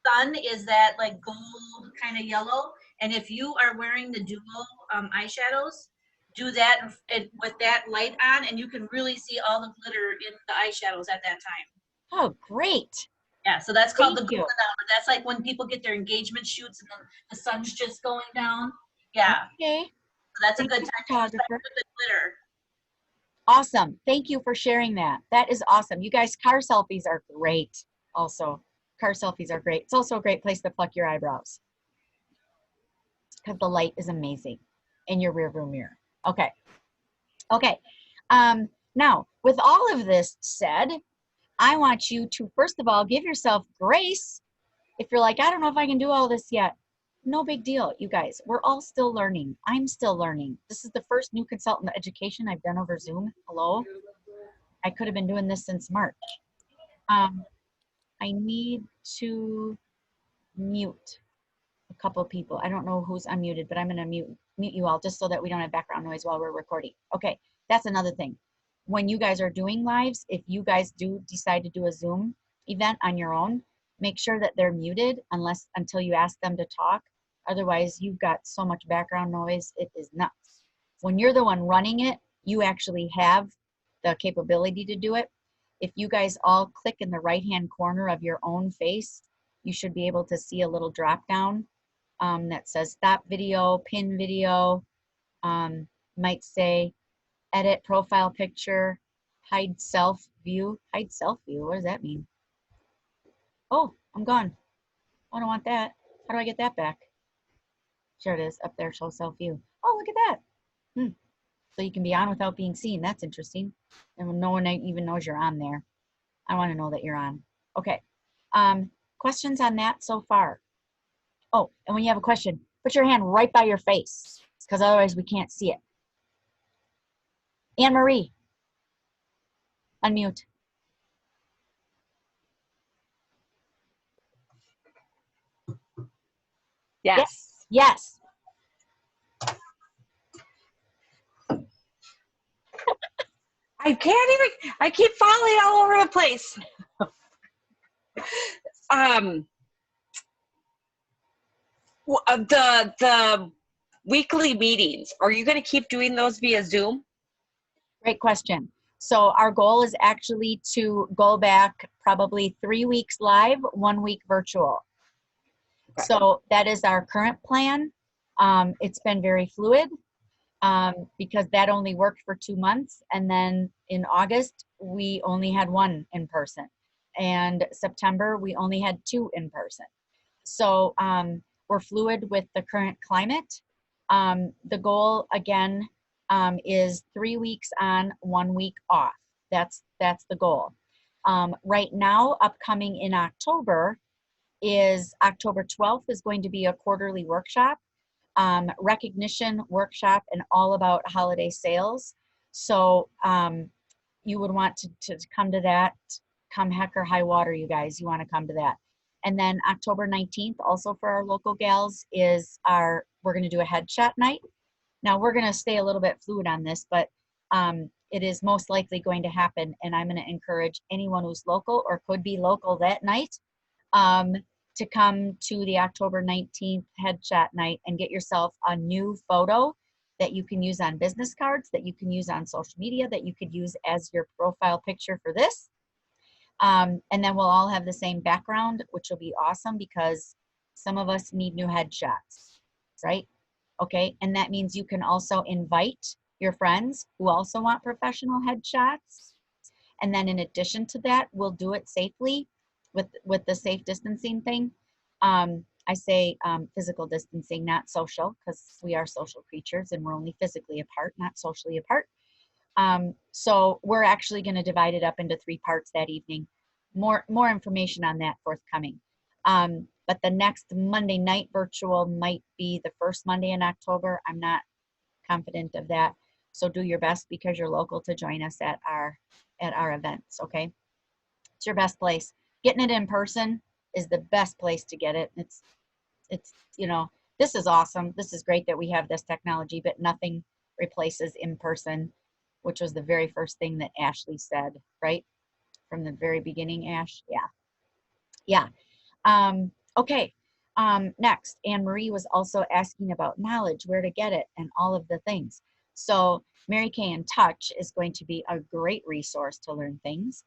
Speaker 11: And sun is that like gold kind of yellow. And if you are wearing the duo eyeshadows, do that with that light on, and you can really see all the glitter in the eyeshadows at that time.
Speaker 1: Oh, great.
Speaker 11: Yeah, so that's called the golden hour. That's like when people get their engagement shoots and the sun's just going down. Yeah.
Speaker 1: Okay.
Speaker 11: So that's a good time to with the glitter.
Speaker 1: Awesome. Thank you for sharing that. That is awesome. You guys, car selfies are great. Also, car selfies are great. It's also a great place to pluck your eyebrows because the light is amazing in your rear view mirror. Okay. Okay. Now, with all of this said, I want you to, first of all, give yourself grace. If you're like, I don't know if I can do all this yet, no big deal, you guys. We're all still learning. I'm still learning. This is the first new consultant education I've done over Zoom. Hello? I could have been doing this since March. I need to mute a couple of people. I don't know who's unmuted, but I'm going to mute you all just so that we don't have background noise while we're recording. Okay, that's another thing. When you guys are doing lives, if you guys do decide to do a Zoom event on your own, make sure that they're muted until you ask them to talk. Otherwise, you've got so much background noise, it is nuts. When you're the one running it, you actually have the capability to do it. If you guys all click in the right-hand corner of your own face, you should be able to see a little drop down that says stop video, pin video, might say edit profile picture, hide self view. Hide self view, what does that mean? Oh, I'm gone. I don't want that. How do I get that back? Sure it is, up there, show self view. Oh, look at that. So you can be on without being seen. That's interesting. And no one even knows you're on there. I want to know that you're on. Okay. Questions on that so far? Oh, and when you have a question, put your hand right by your face because otherwise we can't see it. Anne Marie, unmute.
Speaker 8: Yes.
Speaker 1: Yes.
Speaker 8: I can't even, I keep falling all over the place. The weekly meetings, are you going to keep doing those via Zoom?
Speaker 1: Great question. So our goal is actually to go back probably 3 weeks live, 1 week virtual.
Speaker 8: Okay.
Speaker 1: So that is our current plan. It's been very fluid because that only worked for 2 months. And then in August, we only had 1 in person. And September, we only had 2 in person. So we're fluid with the current climate. The goal, again, is 3 weeks on, 1 week off. That's the goal. Right now, upcoming in October is October 12th is going to be a quarterly workshop, recognition workshop, and all about holiday sales. So you would want to come to that, come heck or high water, you guys, you want to come to that. And then October 19th, also for our local gals, is we're going to do a headshot night. Now we're going to stay a little bit fluid on this, but it is most likely going to happen. And I'm going to encourage anyone who's local or could be local that night to come to the October 19th headshot night and get yourself a new photo that you can use on business cards, that you can use on social media, that you could use as your profile picture for this. And then we'll all have the same background, which will be awesome because some of us need new headshots, right? Okay, and that means you can also invite your friends who also want professional headshots. And then in addition to that, we'll do it safely with the safe distancing thing. I say physical distancing, not social, because we are social creatures and we're only physically apart, not socially apart. So we're actually going to divide it up into 3 parts that evening. More information on that forthcoming. But the next Monday night virtual might be the first Monday in October. I'm not confident of that. So do your best because you're local to join us at our events, okay? It's your best place. Getting it in person is the best place to get it. It's you know, this is awesome. This is great that we have this technology, but nothing replaces in person, which was the very first thing that Ashley said, right? From the very beginning, Ash. Yeah. Okay. Next, Anne Marie was also asking about knowledge, where to get it, and all of the things. So Mary Kay in Touch is going to be a great resource to learn things.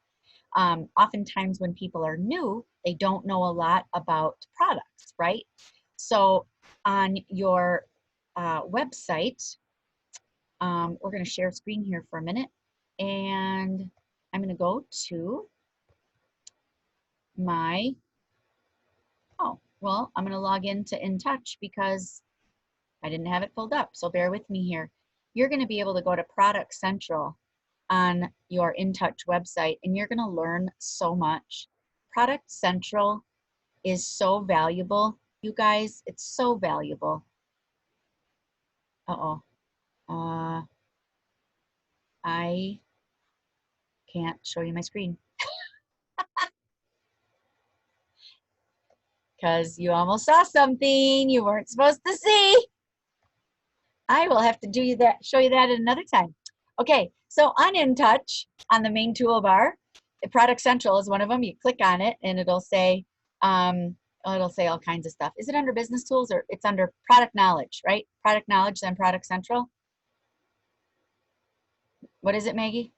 Speaker 1: Oftentimes when people are new, they don't know a lot about products, right? So on your website, we're going to share screen here for a minute, and I'm going to go to my, I'm going to log into In Touch because I didn't have it pulled up, so bear with me here. You're going to be able to go to Product Central on your In Touch website, and you're going to learn so much. Product Central is so valuable, you guys. It's so valuable. I can't show you my screen because you almost saw something you weren't supposed to see. I will have to show you that at another time. Okay, so on In Touch, on the main toolbar, the Product Central is one of them. You click on it and it'll say all kinds of stuff. Is it under Business Tools or it's under Product Knowledge, right? Product Knowledge, then Product Central. What is it, Maggie?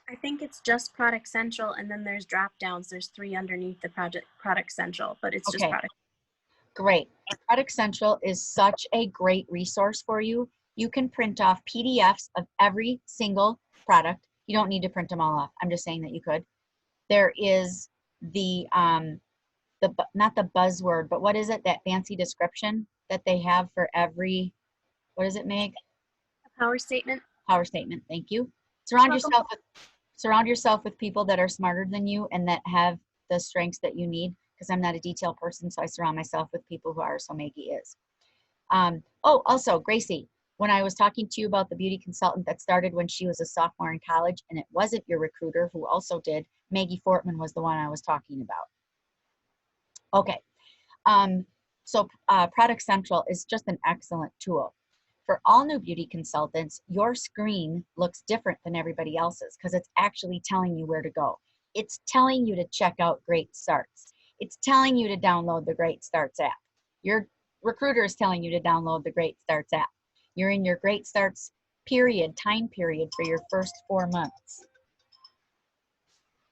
Speaker 7: I think it's just Product Central, and then there's drop downs. There's 3 underneath the Product Central, but it's just
Speaker 1: Okay.
Speaker 7: Product.
Speaker 1: Great. Product Central is such a great resource for you. You can print off PDFs of every single product. You don't need to print them all off. I'm just saying that you could. There is not the buzzword, but what is it? That fancy description that they have for every, what is it, Meg?
Speaker 7: A power statement.
Speaker 1: Power statement. Thank you. Surround
Speaker 7: Welcome.
Speaker 1: yourself with people that are smarter than you and that have the strengths that you need, because I'm not a detail person, so I surround myself with people who are, so Maggie is. Oh, also, Gracie, when I was talking to you about the beauty consultant that started when she was a sophomore in college, and it wasn't your recruiter who also did, Maggie Fortman was the one I was talking about. Okay, so Product Central is just an excellent tool. For all new beauty consultants, your screen looks different than everybody else's because it's actually telling you where to go. It's telling you to check out Great Starts. It's telling you to download the Great Starts app. Your recruiter is telling you to download the Great Starts app. You're in your Great Starts time period for your first 4 months.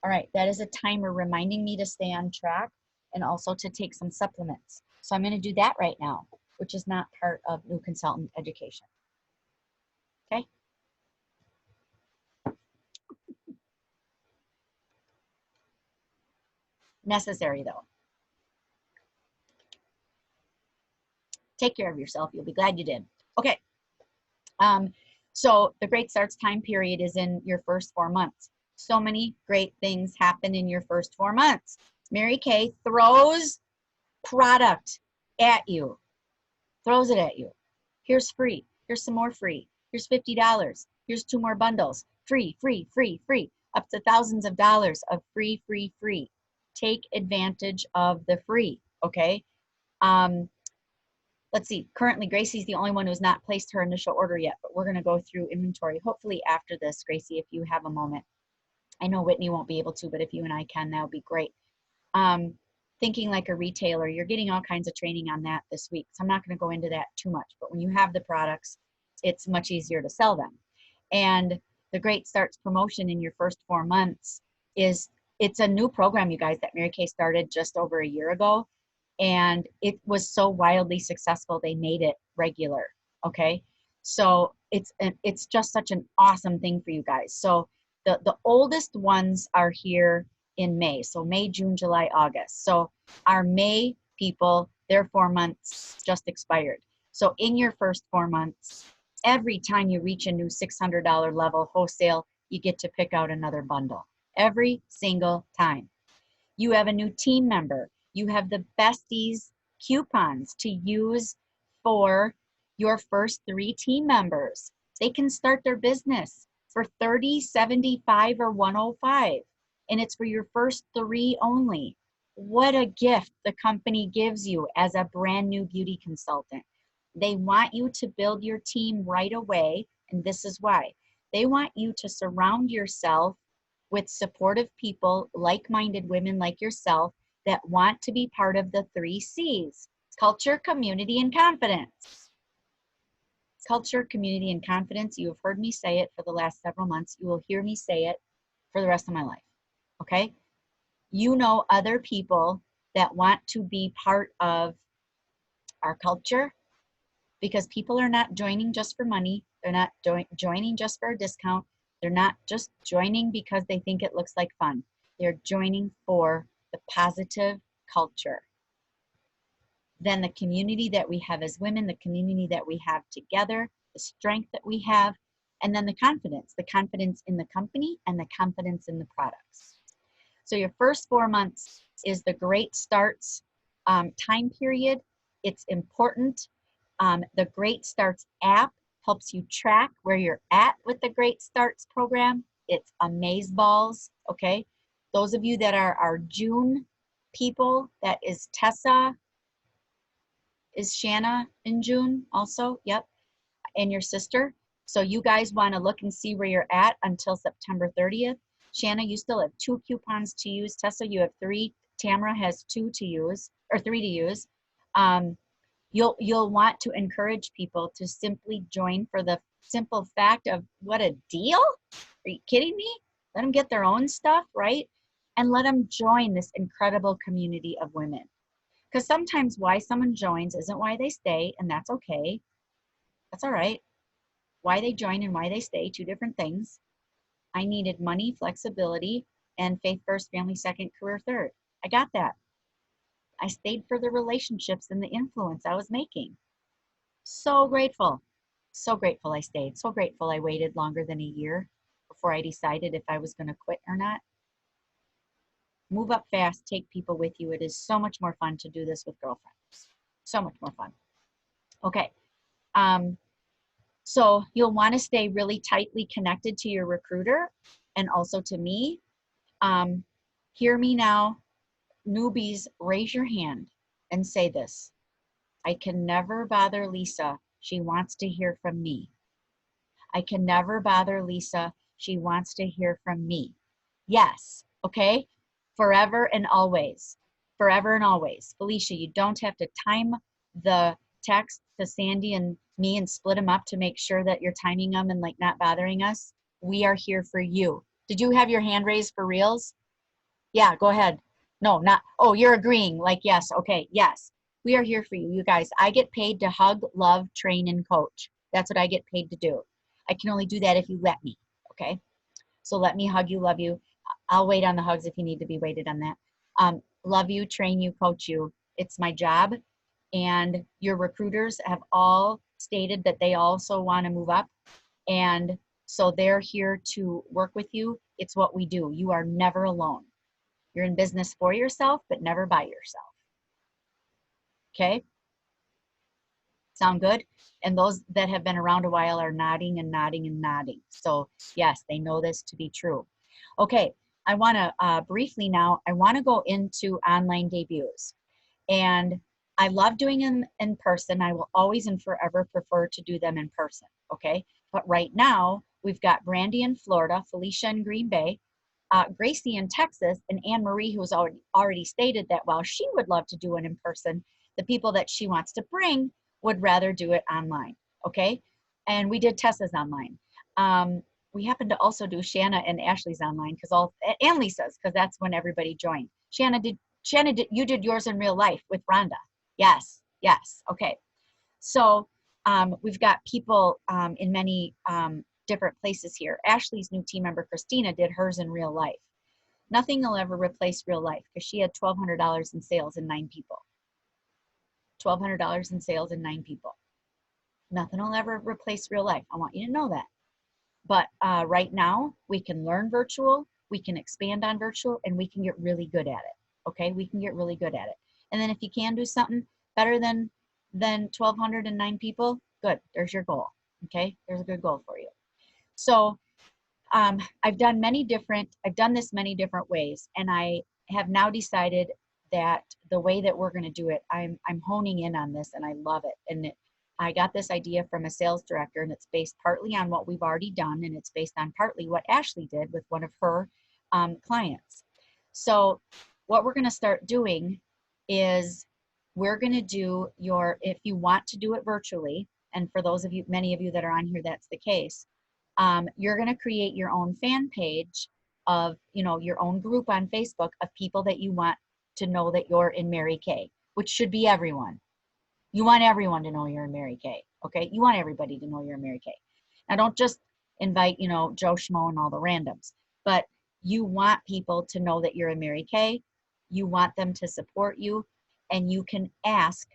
Speaker 1: All right, that is a timer reminding me to stay on track and also to take some supplements. So I'm going to do that right now, which is not part of new consultant education. Okay. Necessary though. Take care of yourself. You'll be glad you did. Okay. So the Great Starts time period is in your first 4 months. So many great things happen in your first 4 months. Mary Kay throws product at you. Throws it at you. Here's free. Here's some more free. Here's $50. Here's 2 more bundles. Free, free, free, free. Up to thousands of dollars of free, free, free. Take advantage of the free, okay? Let's see. Currently, Gracie's the only one who's not placed her initial order yet, but we're going to go through inventory. Hopefully after this, Gracie, if you have a moment. I know Whitney won't be able to, but if you and I can, that would be great. Thinking like a retailer, you're getting all kinds of training on that this week. So I'm not going to go into that too much, but when you have the products, it's much easier to sell them. And the Great Starts promotion in your first 4 months it's a new program, you guys, that Mary Kay started just over a year ago. And it was so wildly successful, they made it regular, okay? So it's just such an awesome thing for you guys. So the oldest ones are here in May. So May, June, July, August. So our May people, their 4 months just expired. So in your first 4 months, every time you reach a new $600 level wholesale, you get to pick out another bundle. Every single time. You have a new team member. You have the Besties coupons to use for your first 3 team members. They can start their business for $30, $75, or $105. And it's for your first 3 only. What a gift the company gives you as a brand new beauty consultant. They want you to build your team right away, and this is why. They want you to surround yourself with supportive people, like-minded women like yourself that want to be part of the 3 C's: culture, community, and confidence. Culture, community, and confidence. You have heard me say it for the last several months. You will hear me say it for the rest of my life, okay? You know other people that want to be part of our culture, because people are not joining just for money. They're not joining just for a discount. They're not just joining because they think it looks like fun. They're joining for the positive culture. Then the community that we have as women, the community that we have together, the strength that we have, and then the confidence in the company and the confidence in the products. So your first 4 months is the Great Starts time period. It's important. The Great Starts app helps you track where you're at with the Great Starts program. It's amazeballs, okay? Those of you that are our June people, that is Tessa. Is Shanna in June also? Yep, and your sister. So you guys want to look and see where you're at until September 30th. Shanna, you still have 2 coupons to use. Tessa, you have 3. Tamara has 2 to use, or 3 to use. You'll want to encourage people to simply join for the simple fact of what a deal. Are you kidding me? Let them get their own stuff, right? And let them join this incredible community of women. Because sometimes why someone joins isn't why they stay, and that's okay. That's all right. Why they join and why they stay, two different things. I needed money, flexibility, and faith first, family second, career third. I got that. I stayed for the relationships and the influence I was making. So grateful. So grateful I stayed. So grateful I waited longer than a year before I decided if I was going to quit or not. Move up fast, take people with you. It is so much more fun to do this with girlfriends. So much more fun. Okay. So you'll want to stay really tightly connected to your recruiter and also to me. Hear me now. Newbies, raise your hand and say this. I can never bother Lisa. She wants to hear from me. I can never bother Lisa. She wants to hear from me. Yes. Okay. Forever and always. Forever and always. Felicia, you don't have to time the text to Sandy and me and split them up to make sure that you're timing them and like not bothering us. We are here for you. Did you have your hand raised for reals? Yeah, go ahead. No, not, oh, you're agreeing. Like, yes. Okay. Yes. We are here for you. You guys, I get paid to hug, love, train, and coach. That's what I get paid to do. I can only do that if you let me. Okay. So let me hug you, love you. I'll wait on the hugs if you need to be waited on that. Love you, train you, coach you. It's my job. And your recruiters have all stated that they also want to move up. And so they're here to work with you. It's what we do. You are never alone. You're in business for yourself, but never by yourself. Okay? Sound good? And those that have been around a while are nodding and nodding and nodding. So yes, they know this to be true. Okay, I want to briefly now, I want to go into online debuts. And I love doing them in person. I will always and forever prefer to do them in person. Okay, but right now we've got Brandy in Florida, Felicia in Green Bay, Gracie in Texas, and Anne Marie, who's already stated that while she would love to do it in person, the people that she wants to bring would rather do it online. Okay, and we did Tessa's online. We happened to also do Shanna and Ashley's online and Lisa's, because that's when everybody joined. Shanna, you did yours in real life with Rhonda. Yes. Okay. So we've got people in many different places here. Ashley's new team member, Christina, did hers in real life. Nothing will ever replace real life because she had $1,200 in sales and 9 people. $1,200 in sales and 9 people. Nothing will ever replace real life. I want you to know that. But right now, we can learn virtual, we can expand on virtual, and we can get really good at it. Okay, we can get really good at it. And then if you can do something better than 1,209 people, good, there's your goal. Okay, there's a good goal for you. So I've done this many different ways, and I have now decided that the way that we're going to do it, I'm honing in on this, and I love it. And I got this idea from a sales director, and it's based partly on what we've already done, and it's based on partly what Ashley did with one of her clients. So what we're going to start doing is we're going to do if you want to do it virtually, and for those of you, many of you that are on here, that's the case, you're going to create your own fan page of, your own group on Facebook of people that you want to know that you're in Mary Kay, which should be everyone. You want everyone to know you're in Mary Kay, okay? You want everybody to know you're in Mary Kay. Now, don't just invite, Joe Schmo and all the randoms, but you want people to know that you're in Mary Kay. You want them to support you, and you can ask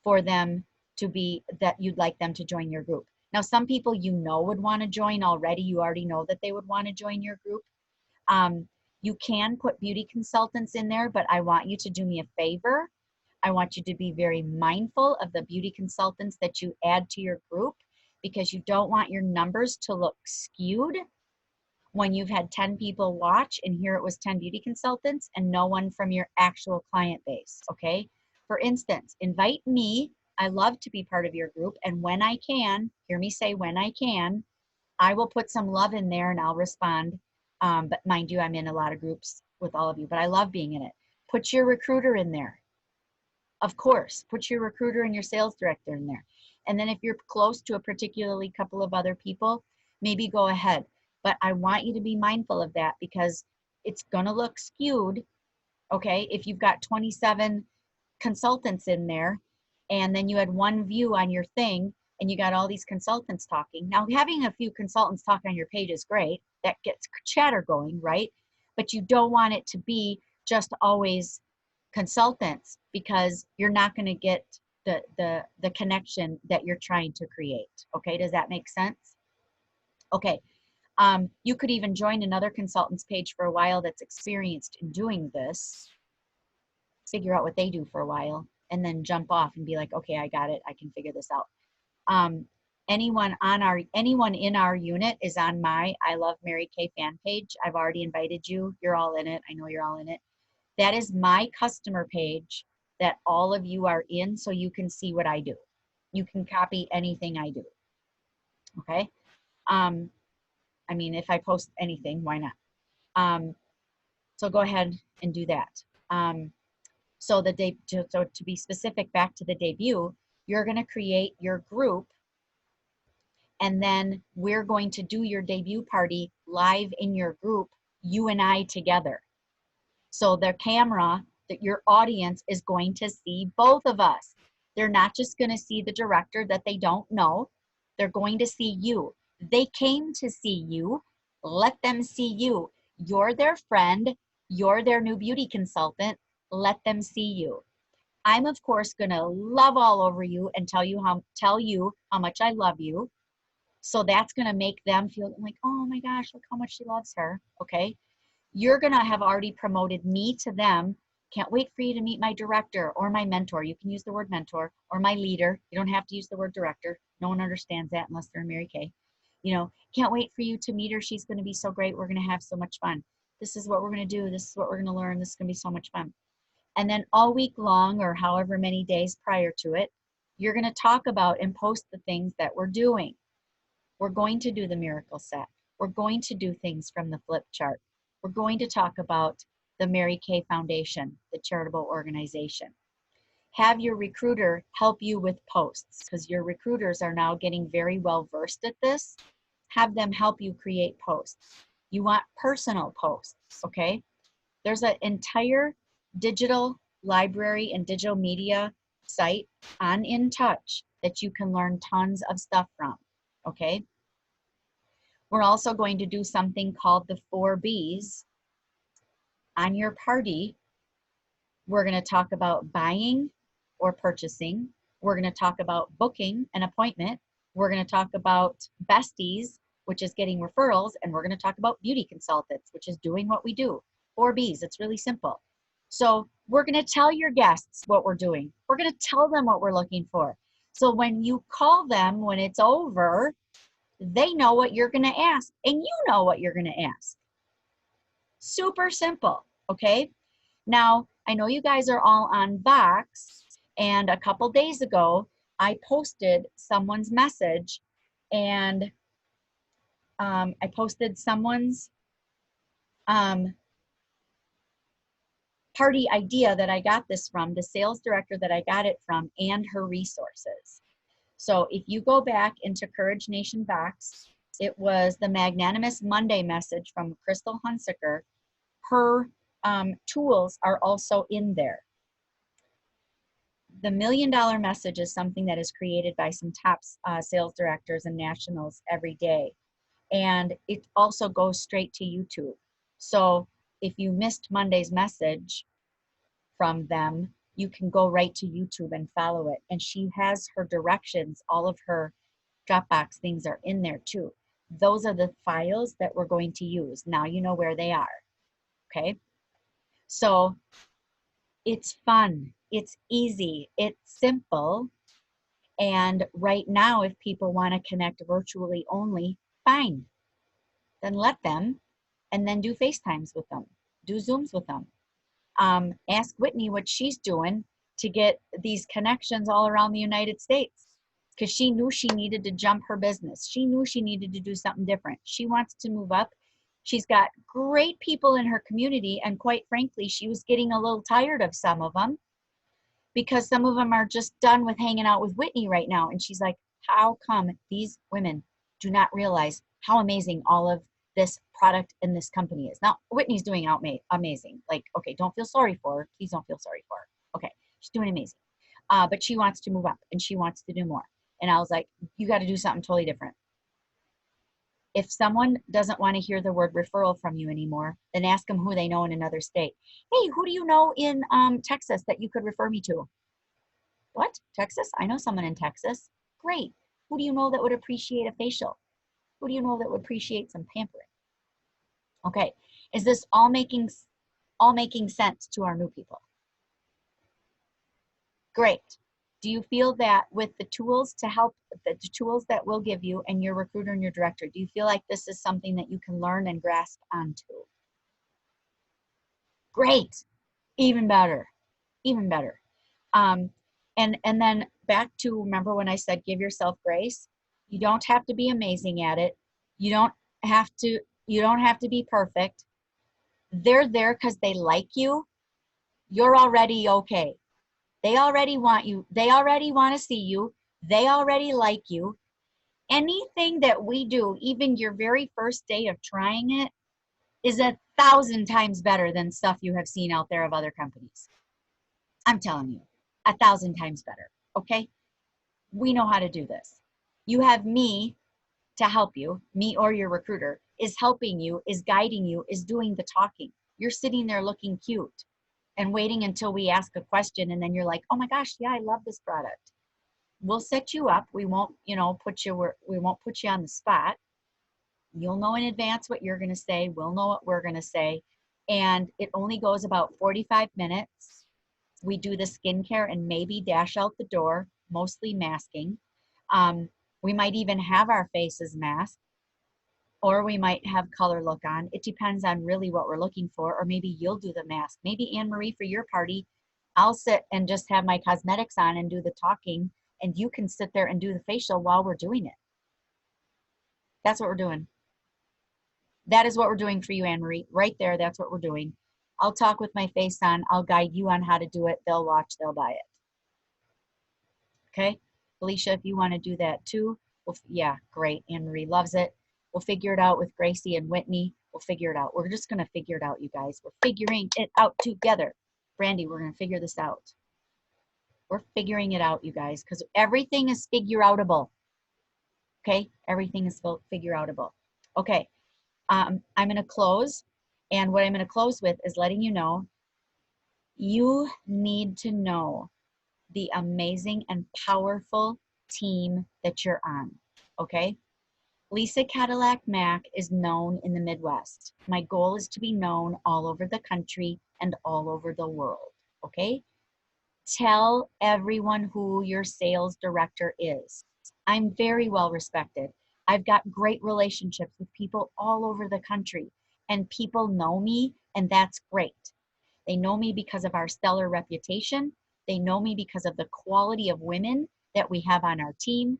Speaker 1: for them that you'd like them to join your group. Now, some people would want to join already. You already know that they would want to join your group. You can put beauty consultants in there, but I want you to do me a favor. I want you to be very mindful of the beauty consultants that you add to your group, because you don't want your numbers to look skewed when you've had 10 people watch and here it was 10 beauty consultants and no one from your actual client base, okay? For instance, invite me. I love to be part of your group, and when I can, hear me say when I can, I will put some love in there and I'll respond. But mind you, I'm in a lot of groups with all of you, but I love being in it. Put your recruiter in there. Of course, put your recruiter and your sales director in there. And then if you're close to a particularly couple of other people, maybe go ahead. But I want you to be mindful of that because it's going to look skewed, okay, if you've got 27 consultants in there and then you had one view on your thing and you got all these consultants talking. Now, having a few consultants talk on your page is great. That gets chatter going, right? But you don't want it to be just always consultants because you're not going to get the connection that you're trying to create. Okay, does that make sense? Okay, you could even join another consultant's page for a while that's experienced in doing this, figure out what they do for a while, and then jump off and be like, okay, I got it, I can figure this out. Anyone in our unit is on my I Love Mary Kay fan page. I've already invited you. You're all in it. I know you're all in it. That is my customer page that all of you are in, so you can see what I do. You can copy anything I do. Okay. I mean, if I post anything, why not? So go ahead and do that. So to be specific, back to the debut, you're going to create your group, and then we're going to do your debut party live in your group, you and I together. So their camera, that your audience is going to see both of us. They're not just going to see the director that they don't know. They're going to see you. They came to see you. Let them see you. You're their friend. You're their new beauty consultant. Let them see you. I'm of course going to love all over you and tell you how much I love you. So that's going to make them feel like, oh my gosh, look how much she loves her. Okay. You're going to have already promoted me to them. Can't wait for you to meet my director or my mentor. You can use the word mentor, or my leader. You don't have to use the word director. No one understands that unless they're Mary Kay. You know, can't wait for you to meet her. She's going to be so great. We're going to have so much fun. This is what we're going to do. This is what we're going to learn. This is going to be so much fun. And then all week long, or however many days prior to it, you're going to talk about and post the things that we're doing. We're going to do the miracle set. We're going to do things from the flip chart. We're going to talk about the Mary Kay Foundation, the charitable organization. Have your recruiter help you with posts, because your recruiters are now getting very well versed at this. Have them help you create posts. You want personal posts, okay? There's an entire digital library and digital media site on In Touch that you can learn tons of stuff from, okay? We're also going to do something called the 4 B's. On your party, we're going to talk about buying or purchasing. We're going to talk about booking an appointment. We're going to talk about besties, which is getting referrals. And we're going to talk about beauty consultants, which is doing what we do. 4 B's, it's really simple. So we're going to tell your guests what we're doing. We're going to tell them what we're looking for. So when you call them, when it's over, they know what you're going to ask, and you know what you're going to ask. Super simple, okay? Now, I know you guys are all on Vox, and a couple days ago, I posted someone's message, and I posted someone's party idea that I got this from, the sales director that I got it from, and her resources. So if you go back into Courage Nation Vox, it was the Magnanimous Monday message from Crystal Hunsaker. Her tools are also in there. The $1 Million Message is something that is created by some top sales directors and nationals every day. And it also goes straight to YouTube. So if you missed Monday's message from them, you can go right to YouTube and follow it. And she has her directions, all of her Dropbox things are in there too. Those are the files that we're going to use. Now you know where they are, okay? So it's fun, it's easy, it's simple. And right now, if people want to connect virtually only, fine. Then let them, and then do FaceTimes with them, do Zooms with them. Ask Whitney what she's doing to get these connections all around the United States, because she knew she needed to jump her business. She knew she needed to do something different. She wants to move up. She's got great people in her community, and quite frankly, she was getting a little tired of some of them, because some of them are just done with hanging out with Whitney right now. And she's like, how come these women do not realize how amazing all of this product and this company is. Now, Whitney's doing amazing. Like, okay, don't feel sorry for her. Please don't feel sorry for her. Okay, she's doing amazing. But she wants to move up and she wants to do more. And I was like, you got to do something totally different. If someone doesn't want to hear the word referral from you anymore, then ask them who they know in another state. Hey, who do you know in Texas that you could refer me to? What? Texas? I know someone in Texas. Great. Who do you know that would appreciate a facial? Who do you know that would appreciate some pampering? Okay. Is this all making sense to our new people? Great. Do you feel that with the tools to help, the tools that we'll give you and your recruiter and your director, do you feel like this is something that you can learn and grasp onto? Great. Even better. Even better. And then back to, remember when I said give yourself grace? You don't have to be amazing at it. You don't have to be perfect. They're there because they like you. You're already okay. They already want you. They already want to see you. They already like you. Anything that we do, even your very first day of trying it, is 1,000 times better than stuff you have seen out there of other companies. I'm telling you, 1,000 times better. Okay? We know how to do this. You have me to help you. Me or your recruiter is helping you, is guiding you, is doing the talking. You're sitting there looking cute and waiting until we ask a question, and then you're like, oh my gosh, yeah, I love this product. We'll set you up. We won't, put you on the spot. You'll know in advance what you're going to say. We'll know what we're going to say. And it only goes about 45 minutes. We do the skincare and maybe dash out the door, mostly masking. We might even have our faces masked, or we might have color look on. It depends on really what we're looking for, or maybe you'll do the mask. Maybe Anne-Marie, for your party, I'll sit and just have my cosmetics on and do the talking, and you can sit there and do the facial while we're doing it. That's what we're doing. That is what we're doing for you, Anne-Marie. Right there, that's what we're doing. I'll talk with my face on. I'll guide you on how to do it. They'll watch, they'll buy it. Okay? Felicia, if you want to do that too, yeah, great. Anne-Marie loves it. We'll figure it out with Gracie and Whitney. We'll figure it out. We're just going to figure it out, you guys. We're figuring it out together. Brandy, we're going to figure this out. We're figuring it out, you guys, because everything is figure-outable. Okay? Everything is figure-outable. Okay. I'm going to close. And what I'm going to close with is letting you know, you need to know the amazing and powerful team that you're on. Okay? Lisa Cadillac Mac is known in the Midwest. My goal is to be known all over the country and all over the world. Okay? Tell everyone who your sales director is. I'm very well respected. I've got great relationships with people all over the country, and people know me, and that's great. They know me because of our stellar reputation. They know me because of the quality of women that we have on our team.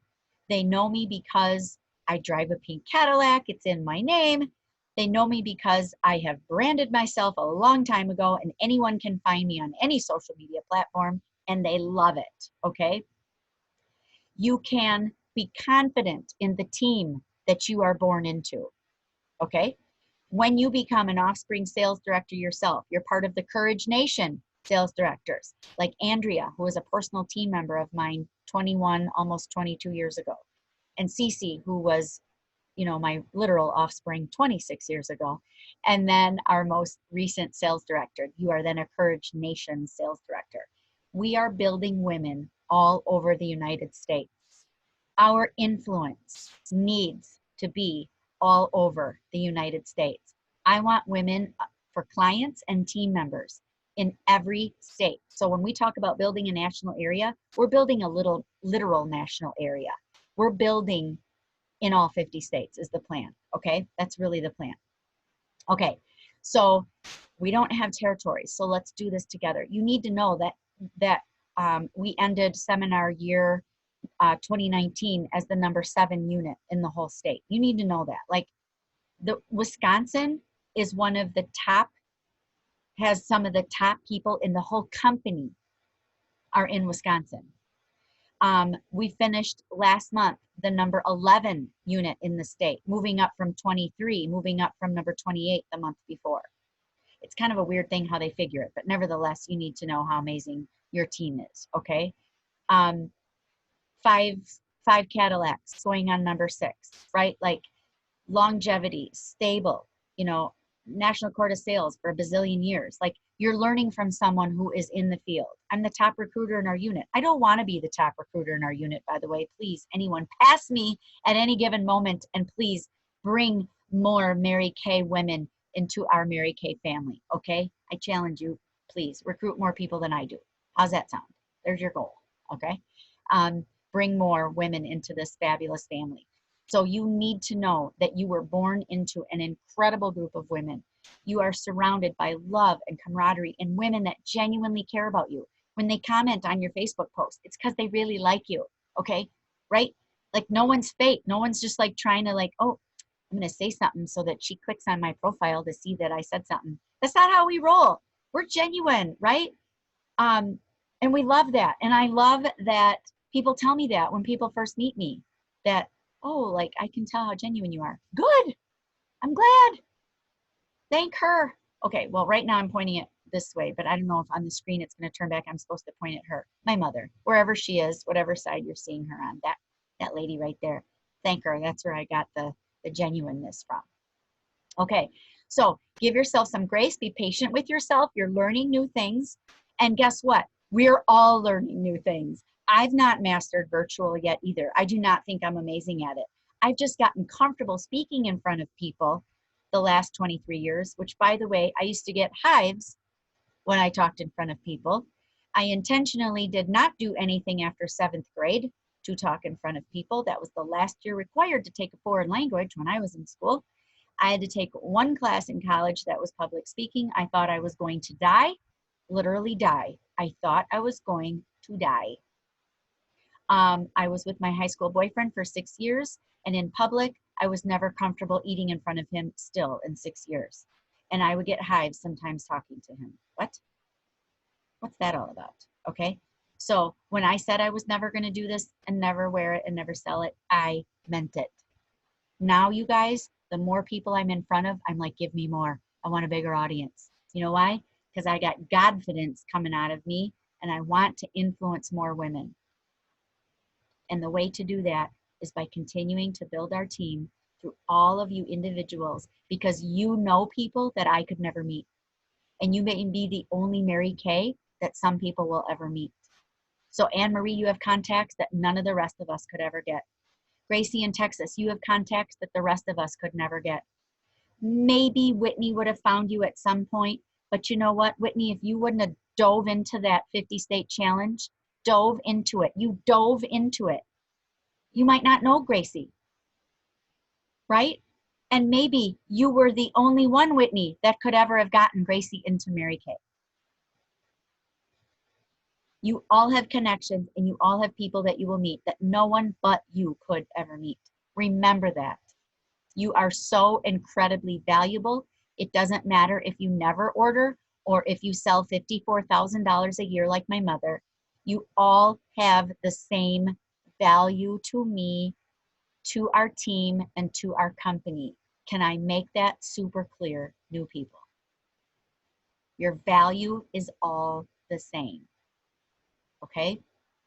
Speaker 1: They know me because I drive a pink Cadillac. It's in my name. They know me because I have branded myself a long time ago, and anyone can find me on any social media platform, and they love it, okay? You can be confident in the team that you are born into, okay? When you become an Offspring sales director yourself, you're part of the Courage Nation sales directors, like Andrea, who is a personal team member of mine 21, almost 22 years ago, and Cece, who was, my literal offspring 26 years ago, and then our most recent sales director. You are then a Courage Nation sales director. We are building women all over the United States. Our influence needs to be all over the United States. I want women for clients and team members in every state. So when we talk about building a national area, we're building a literal national area. We're building in all 50 states is the plan, okay? That's really the plan. Okay, so we don't have territories, so let's do this together. You need to know that we ended seminar year 2019 as the number 7 unit in the whole state. You need to know that. Like, the Wisconsin is one of the top, has some of the top people in the whole company are in Wisconsin. We finished last month the number 11 unit in the state, moving up from 23, moving up from number 28 the month before. It's kind of a weird thing how they figure it, but nevertheless, you need to know how amazing your team is, okay? Five Cadillacs going on number 6, right? Like longevity, stable, you know, national court of sales for a bazillion years. Like you're learning from someone who is in the field. I'm the top recruiter in our unit. I don't want to be the top recruiter in our unit, by the way. Please, anyone pass me at any given moment, and please bring more Mary Kay women into our Mary Kay family, okay? I challenge you, please recruit more people than I do. How's that sound? There's your goal, okay? Bring more women into this fabulous family. So you need to know that you were born into an incredible group of women. You are surrounded by love and camaraderie and women that genuinely care about you. When they comment on your Facebook post, it's because they really like you, okay? Right? Like no one's fake. No one's just like trying to like, oh, I'm going to say something so that she clicks on my profile to see that I said something. That's not how we roll. We're genuine, right? And we love that. And I love that people tell me that when people first meet me, that, oh, like I can tell how genuine you are. Good. I'm glad. Thank her. Okay, well, right now I'm pointing it this way, but I don't know if on the screen it's going to turn back. I'm supposed to point at her, my mother, wherever she is, whatever side you're seeing her on. That lady right there. Thank her. That's where I got the genuineness from. Okay, so give yourself some grace. Be patient with yourself. You're learning new things. And guess what? We're all learning new things. I've not mastered virtual yet either. I do not think I'm amazing at it. I've just gotten comfortable speaking in front of people the last 23 years, which by the way, I used to get hives when I talked in front of people. I intentionally did not do anything after 7th grade to talk in front of people. That was the last year required to take a foreign language when I was in school. I had to take one class in college that was public speaking. I thought I was going to die, literally die. I thought I was going to die. I was with my high school boyfriend for 6 years, and in public, I was never comfortable eating in front of him still in 6 years. And I would get hives sometimes talking to him. What? What's that all about? Okay. So when I said I was never going to do this and never wear it and never sell it, I meant it. Now, you guys, the more people I'm in front of, I'm like, give me more. I want a bigger audience. You know why? Because I got Godfidence coming out of me, and I want to influence more women. And the way to do that is by continuing to build our team through all of you individuals, because you know people that I could never meet. And you may be the only Mary Kay that some people will ever meet. So Anne Marie, you have contacts that none of the rest of us could ever get. Gracie in Texas, you have contacts that the rest of us could never get. Maybe Whitney would have found you at some point, but you know what, Whitney, if you wouldn't have dove into that 50-state challenge, dove into it, you dove into it, you might not know Gracie, right? And maybe you were the only one, Whitney, that could ever have gotten Gracie into Mary Kay. You all have connections, and you all have people that you will meet that no one but you could ever meet. Remember that. You are so incredibly valuable. It doesn't matter if you never order or if you sell $54,000 a year like my mother. You all have the same value to me, to our team, and to our company. Can I make that super clear, new people? Your value is all the same. Okay?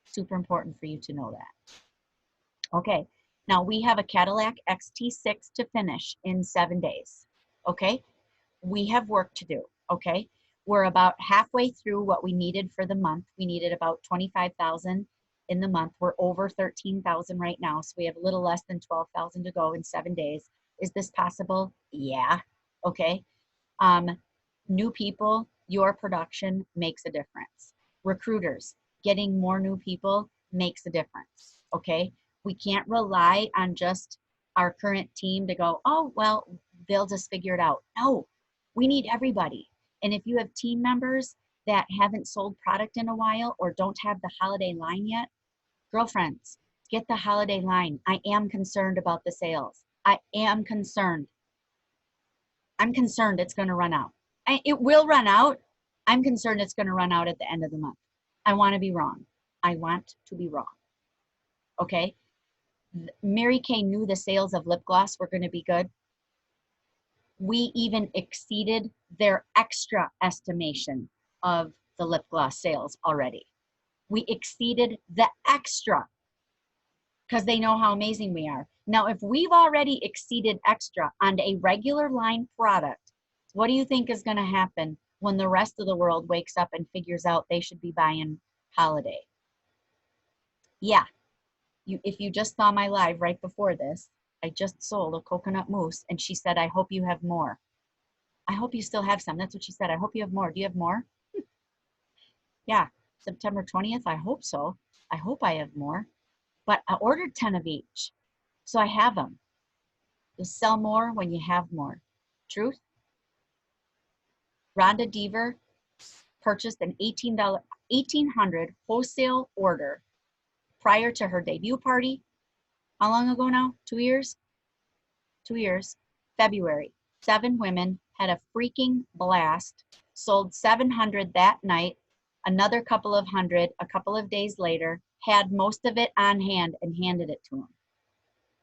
Speaker 1: Super important for you to know that. Okay, now we have a Cadillac XT6 to finish in 7 days. Okay, we have work to do. Okay, we're about halfway through what we needed for the month. We needed about 25,000 in the month. We're over 13,000 right now, so we have a little less than 12,000 to go in 7 days. Is this possible? Yeah. Okay. New people, your production makes a difference. Recruiters, getting more new people makes a difference, okay? We can't rely on just our current team to go, oh, well, they'll just figure it out. No, we need everybody. And if you have team members that haven't sold product in a while or don't have the holiday line yet, girlfriends, get the holiday line. I am concerned about the sales. I am concerned. I'm concerned it's going to run out. It will run out. I'm concerned it's going to run out at the end of the month. I want to be wrong. I want to be wrong. okay? Mary Kay knew the sales of lip gloss were going to be good. We even exceeded their extra estimation of the lip gloss sales already. We exceeded the extra because they know how amazing we are. Now, if we've already exceeded extra on a regular line product, what do you think is going to happen when the rest of the world wakes up and figures out they should be buying holiday? Yeah, if you just saw my live right before this, I just sold a coconut mousse and she said, I hope you have more. I hope you still have some. That's what she said. I hope you have more. Do you have more? Yeah, September 20th. I hope so. I hope I have more. But I ordered 10 of each. So I have them. You'll sell more when you have more. Truth? Rhonda Deaver purchased an $1,800 wholesale order prior to her debut party. How long ago now? 2 years? 2 years. February. 7 women had a freaking blast. Sold 700 that night. Another couple of hundred a couple of days later. Had most of it on hand and handed it to them.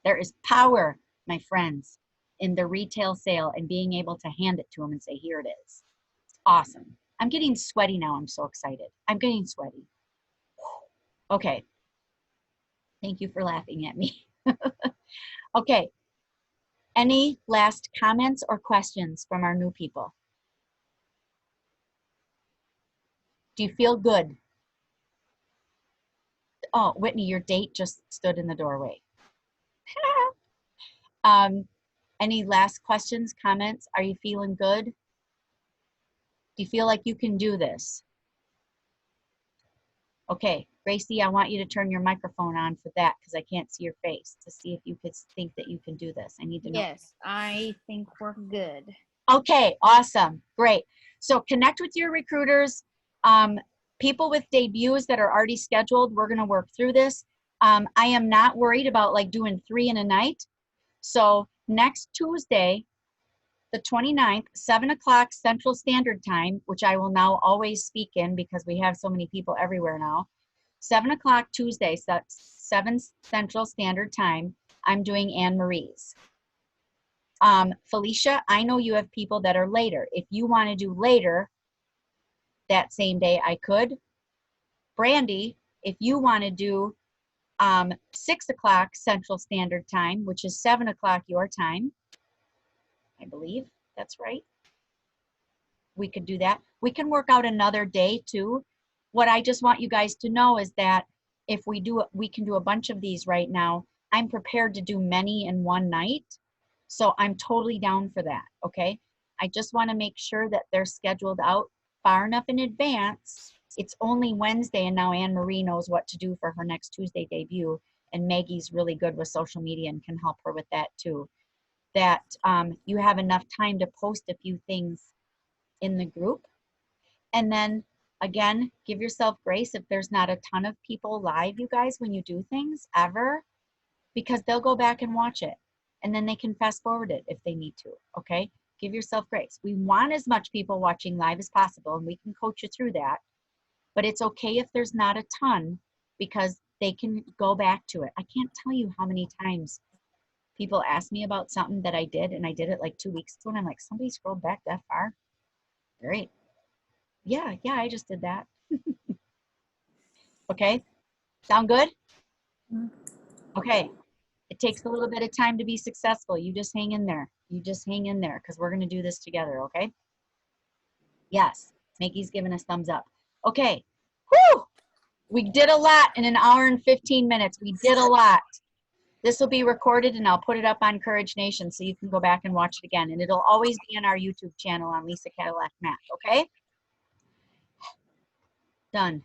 Speaker 1: There is power, my friends, in the retail sale and being able to hand it to them and say, here it is. It's awesome. I'm getting sweaty now. I'm so excited. I'm getting sweaty. Okay. Thank you for laughing at me. Okay. Any last comments or questions from our new people? Do you feel good? Oh, Whitney, your date just stood in the doorway. Any last questions, comments? Are you feeling good? Do you feel like you can do this? Okay, Gracie, I want you to turn your microphone on for that because I can't see your face to see if you could think that you can do this. I need to know.
Speaker 10: Yes, I think we're good.
Speaker 1: Okay, awesome, great. So connect with your recruiters. People with debuts that are already scheduled, we're gonna work through this. I am not worried about like doing 3 in a night. So next Tuesday, the 29th, 7 o'clock Central Standard Time, which I will now always speak in because we have so many people everywhere now. 7 o'clock Tuesday, 7 Central Standard Time, I'm doing Anne Marie's. Felicia, I know you have people that are later. If you want to do later that same day, I could. Brandy, if you want to do 6 o'clock Central Standard Time, which is 7 o'clock your time, I believe that's right. We could do that. We can work out another day too. What I just want you guys to know is that if we can do a bunch of these right now. I'm prepared to do many in one night. So I'm totally down for that, okay? I just want to make sure that they're scheduled out far enough in advance. It's only Wednesday and now Anne Marie knows what to do for her next Tuesday debut. And Maggie's really good with social media and can help her with that too. That you have enough time to post a few things in the group. And then again, give yourself grace if there's not a ton of people live, you guys, when you do things ever, because they'll go back and watch it and then they can fast forward it if they need to, okay? Give yourself grace. We want as much people watching live as possible and we can coach you through that, but it's okay if there's not a ton because they can go back to it. I can't tell you how many times people ask me about something that I did and I did it like 2 weeks ago and I'm like, somebody scrolled back that far? Great. Yeah, I just did that. Okay, sound good? Okay, it takes a little bit of time to be successful. You just hang in there. You just hang in there because we're going to do this together, okay? Yes, Maggie's giving us thumbs up. Okay, whew! We did a lot in an hour and 15 minutes. We did a lot. This will be recorded and I'll put it up on Courage Nation so you can go back and watch it again. And it'll always be on our YouTube channel on Lisa Cadillac Mac, okay? Done.